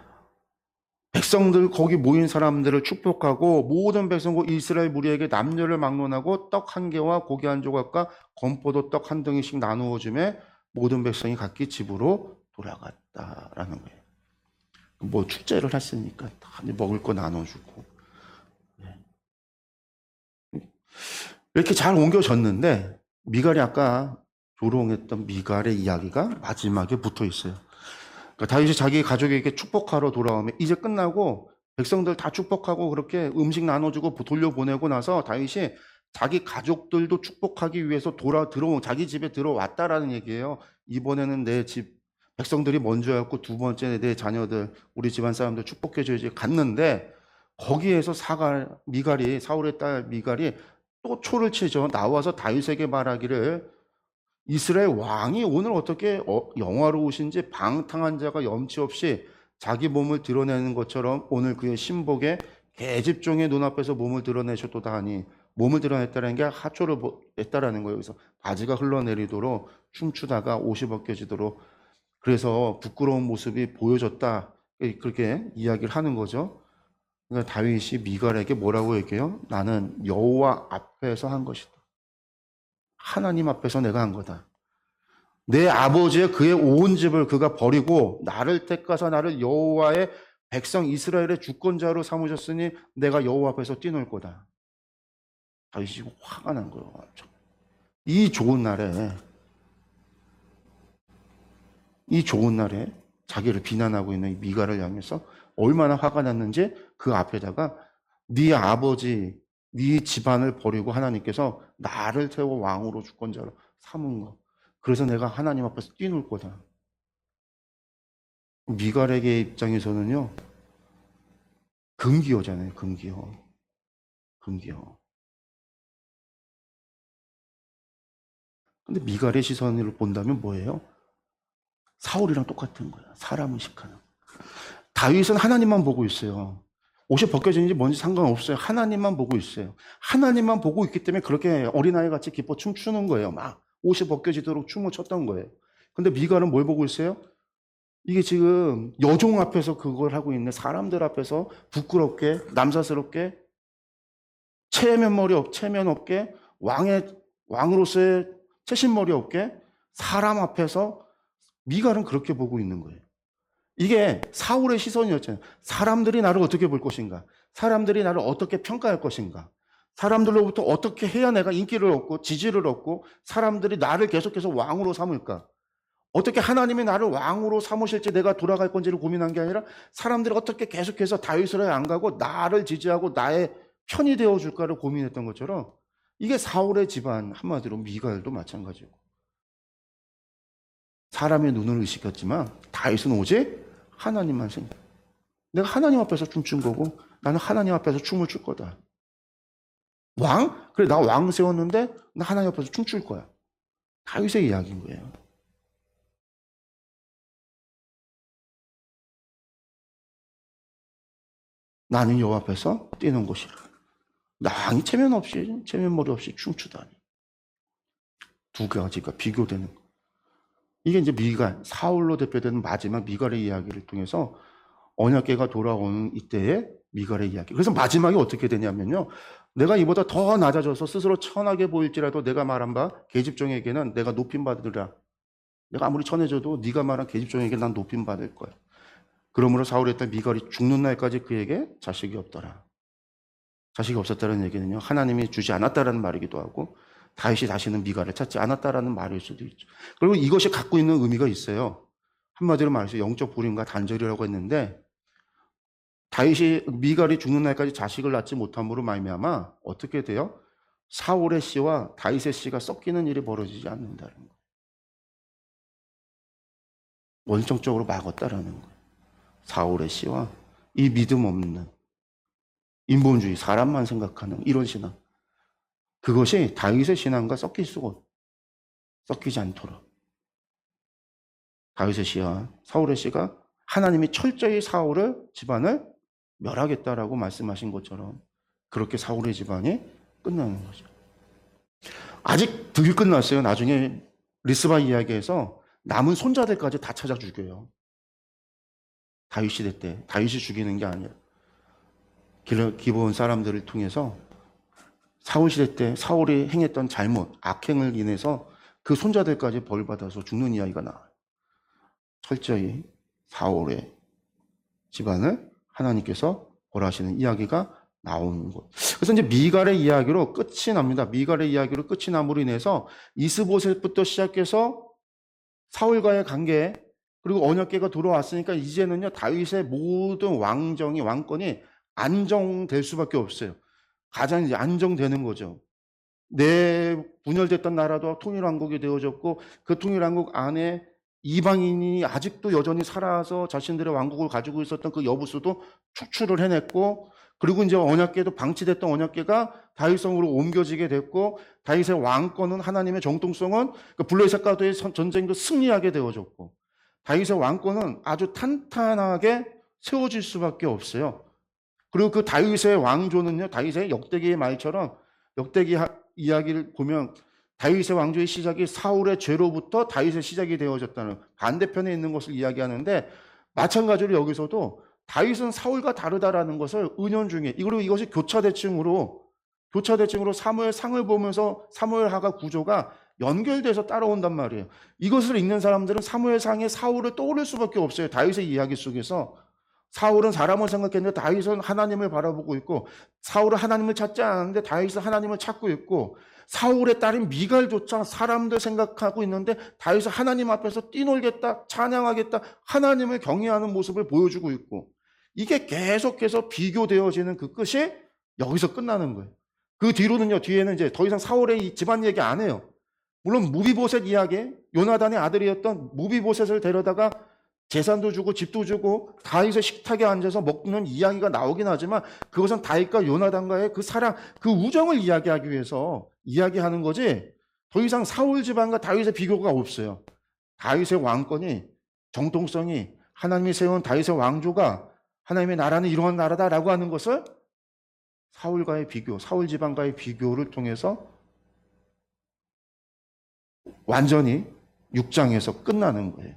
S1: 백성들 거기 모인 사람들을 축복하고 모든 백성과 이스라엘 무리에게 남녀를 막론하고 떡 한 개와 고기 한 조각과 건포도 떡 한 덩이씩 나누어 주매 모든 백성이 각기 집으로 돌아갔다라는 거예요. 뭐 축제를 했으니까 다 먹을 거 나눠주고 이렇게 잘 옮겨졌는데 미갈이 아까 조롱했던 미갈의 이야기가 마지막에 붙어 있어요. 그러니까 다윗이 자기 가족에게 축복하러 돌아오면 이제 끝나고 백성들 다 축복하고 그렇게 음식 나눠주고 돌려보내고 나서 다윗이 자기 가족들도 축복하기 위해서 자기 집에 들어왔다라는 얘기예요. 이번에는 내 집 백성들이 먼저였고 두 번째는 내 자녀들 우리 집안 사람들 축복해줘야지 갔는데 거기에서 미갈이 사울의 딸 미갈이 또 초를 치죠. 나와서 다윗에게 말하기를 이스라엘 왕이 오늘 어떻게 영화로우신지 방탕한 자가 염치 없이 자기 몸을 드러내는 것처럼 오늘 그의 신복의 계집종의 눈앞에서 몸을 드러내셨도다 하니 몸을 드러냈다는 게 하초를 했다라는 거예요. 그래서 바지가 흘러내리도록 춤추다가 옷이 벗겨지도록 그래서 부끄러운 모습이 보여졌다. 그렇게 이야기를 하는 거죠. 그러니까 다윗이 미갈에게 뭐라고 얘기해요? 나는 여호와 앞에서 한 것이다. 하나님 앞에서 내가 한 거다. 내 아버지의 그의 온 집을 그가 버리고 나를 택하사 나를 여호와의 백성 이스라엘의 주권자로 삼으셨으니 내가 여호와 앞에서 뛰놀 거다. 다윗이 화가 난 거예요. 이 좋은 날에 자기를 비난하고 있는 미갈을 향해서 얼마나 화가 났는지 그 앞에다가 네 아버지, 네 집안을 버리고 하나님께서 나를 태워 왕으로 주권자로 삼은 거. 그래서 내가 하나님 앞에서 뛰놀 거다. 미갈에게 입장에서는요. 금기어잖아요. 금기어. 근데 미갈의 시선을 본다면 뭐예요? 사울이랑 똑같은 거야. 사람 의식하는. 다윗은 하나님만 보고 있어요. 옷이 벗겨지는지 뭔지 상관없어요. 하나님만 보고 있어요. 하나님만 보고 있기 때문에 그렇게 어린아이같이 기뻐 춤추는 거예요. 막 옷이 벗겨지도록 춤을 췄던 거예요. 근데 미갈은 뭘 보고 있어요? 이게 지금 여종 앞에서 그걸 하고 있는 사람들 앞에서 부끄럽게 남사스럽게 체면 없게 왕으로서의 채신머리 없게 사람 앞에서 미갈은 그렇게 보고 있는 거예요. 이게 사울의 시선이었잖아요. 사람들이 나를 어떻게 볼 것인가? 사람들이 나를 어떻게 평가할 것인가? 사람들로부터 어떻게 해야 내가 인기를 얻고 지지를 얻고 사람들이 나를 계속해서 왕으로 삼을까? 어떻게 하나님이 나를 왕으로 삼으실지 내가 돌아갈 건지를 고민한 게 아니라 사람들이 어떻게 계속해서 다윗으로 안 가고 나를 지지하고 나의 편이 되어줄까를 고민했던 것처럼 이게 사울의 집안, 한마디로 미갈도 마찬가지고 사람의 눈을 의식했지만 다윗은 오직 하나님만 생각. 내가 하나님 앞에서 춤춘 거고 나는 하나님 앞에서 춤을 출 거다. 왕? 그래, 나 왕 세웠는데 나 하나님 앞에서 춤출 거야. 다윗의 이야기인 거예요. 나는 여호와 앞에서 뛰는 곳이라. 나 왕이 체면머리 없이 춤추다니. 두 가지가 비교되는 거. 이게 이제 미갈, 사울로 대표되는 마지막 미갈의 이야기를 통해서 언약궤가 돌아오는 이때의 미갈의 이야기. 그래서 마지막이 어떻게 되냐면요. 내가 이보다 더 낮아져서 스스로 천하게 보일지라도 내가 말한 바 계집종에게는 내가 높임받으리라. 내가 아무리 천해져도 네가 말한 계집종에게 난 높임받을 거야. 그러므로 사울이 했던 미갈이 죽는 날까지 그에게 자식이 없더라. 자식이 없었다는 얘기는요. 하나님이 주지 않았다라는 말이기도 하고 다윗이 다시는 미갈을 찾지 않았다라는 말일 수도 있죠. 그리고 이것이 갖고 있는 의미가 있어요. 한마디로 말해서 영적 불임과 단절이라고 했는데 다윗이 미갈이 죽는 날까지 자식을 낳지 못함으로 말미암아 어떻게 돼요? 사울의 씨와 다윗의 씨가 섞이는 일이 벌어지지 않는다는 거예요. 원성적으로 막았다라는 거예요. 사울의 씨와 이 믿음 없는 인본주의, 사람만 생각하는 이런 신앙. 그것이 다윗의 신앙과 섞이지 않도록. 다윗의 씨와 사울의 씨가 하나님이 철저히 사울의 집안을 멸하겠다라고 말씀하신 것처럼 그렇게 사울의 집안이 끝나는 거죠. 아직 덜 끝났어요. 나중에 리스바 이야기에서 남은 손자들까지 다 찾아 죽여요. 다윗 시대 때 다윗이 죽이는 게 아니라 기본 사람들을 통해서 사울 시대 때 사울이 행했던 잘못, 악행을 인해서 그 손자들까지 벌받아서 죽는 이야기가 나와요. 철저히 사울의 집안을 하나님께서 벌하시는 이야기가 나오는 것. 그래서 이제 미갈의 이야기로 끝이 납니다. 미갈의 이야기로 끝이 남으로 인해서 이스보셋부터 시작해서 사울과의 관계, 그리고 언약궤가 돌아왔으니까 이제는요 다윗의 모든 왕권이 안정될 수밖에 없어요. 가장 이제 안정되는 거죠. 내 분열됐던 나라도 통일왕국이 되어졌고 그 통일왕국 안에 이방인이 아직도 여전히 살아서 자신들의 왕국을 가지고 있었던 그 여부수도 축출을 해냈고 그리고 이제 언약궤도 방치됐던 언약궤가 다윗성으로 옮겨지게 됐고 다윗의 왕권은 하나님의 정통성은 그 블레셋과의 전쟁도 승리하게 되어졌고 다윗의 왕권은 아주 탄탄하게 세워질 수밖에 없어요. 그리고 그 다윗의 왕조는요, 다윗의 역대기의 말처럼 역대기 이야기를 보면 다윗의 왕조의 시작이 사울의 죄로부터 다윗의 시작이 되어졌다는 반대편에 있는 것을 이야기하는데 마찬가지로 여기서도 다윗은 사울과 다르다라는 것을 은연중에 그리고 이것이 교차대칭으로 사무엘 상을 보면서 사무엘 하가 구조가 연결돼서 따라온단 말이에요. 이것을 읽는 사람들은 사무엘 상에 사울을 떠올릴 수밖에 없어요. 다윗의 이야기 속에서 사울은 사람을 생각했는데 다윗은 하나님을 바라보고 있고 사울은 하나님을 찾지 않았는데 다윗은 하나님을 찾고 있고 사울의 딸인 미갈조차 사람들 생각하고 있는데 다윗은 하나님 앞에서 뛰놀겠다, 찬양하겠다, 하나님을 경외하는 모습을 보여주고 있고 이게 계속해서 비교되어지는 그 끝이 여기서 끝나는 거예요. 그 뒤에는 이제 더 이상 사울의 집안 얘기 안 해요. 물론 무비보셋 이야기, 요나단의 아들이었던 무비보셋을 데려다가 재산도 주고 집도 주고 다윗의 식탁에 앉아서 먹는 이야기가 나오긴 하지만 그것은 다윗과 요나단과의 그 사랑, 그 우정을 이야기하기 위해서 이야기하는 거지 더 이상 사울 집안과 다윗의 비교가 없어요. 다윗의 왕권이 정통성이 하나님이 세운 다윗의 왕조가 하나님의 나라는 이러한 나라다라고 하는 것을 사울과의 비교, 사울 집안과의 비교를 통해서 완전히 6장에서 끝나는 거예요.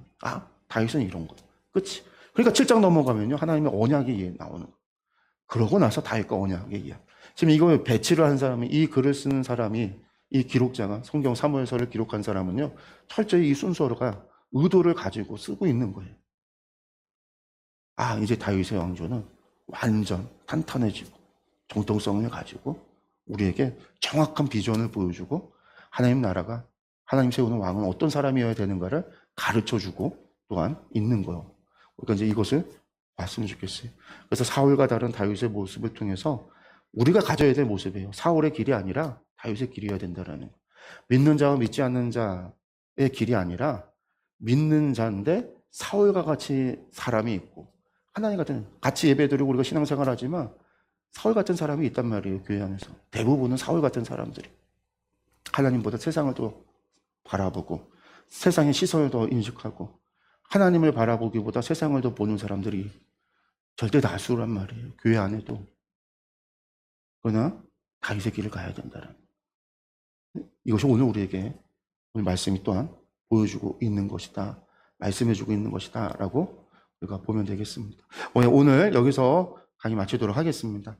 S1: 다윗은 이런 거. 그치? 그러니까 7장 넘어가면요. 하나님의 언약이 나오는 거. 그러고 나서 다윗과 언약의 이야기. 지금 이거 배치를 한 사람이, 이 글을 쓰는 사람이, 이 기록자가, 성경 사무엘서를 기록한 사람은요. 철저히 이 순서가 의도를 가지고 쓰고 있는 거예요. 이제 다윗의 왕조는 완전 탄탄해지고 정통성을 가지고 우리에게 정확한 비전을 보여주고 하나님 나라가 하나님 세우는 왕은 어떤 사람이어야 되는가를 가르쳐주고 또한 있는 거예요. 그러니까 이제 이것을 봤으면 좋겠어요. 그래서 사울과 다른 다윗의 모습을 통해서 우리가 가져야 될 모습이에요. 사울의 길이 아니라 다윗의 길이어야 된다라는 거예요. 믿는 자와 믿지 않는 자의 길이 아니라 믿는 자인데 사울과 같이 사람이 있고 하나님 같은 같이 예배드리고 우리가 신앙생활 하지만 사울 같은 사람이 있단 말이에요. 교회 안에서 대부분은 사울 같은 사람들이 하나님보다 세상을 더 바라보고 세상의 시선을 더 인식하고 하나님을 바라보기보다 세상을 더 보는 사람들이 절대 다수란 말이에요. 교회 안에도. 그러나 다윗의 길을 가야 된다는 이것이 오늘 우리에게 오늘 말씀이 또한 보여주고 있는 것이다. 말씀해주고 있는 것이다 라고 우리가 보면 되겠습니다. 오늘 여기서 강의 마치도록 하겠습니다.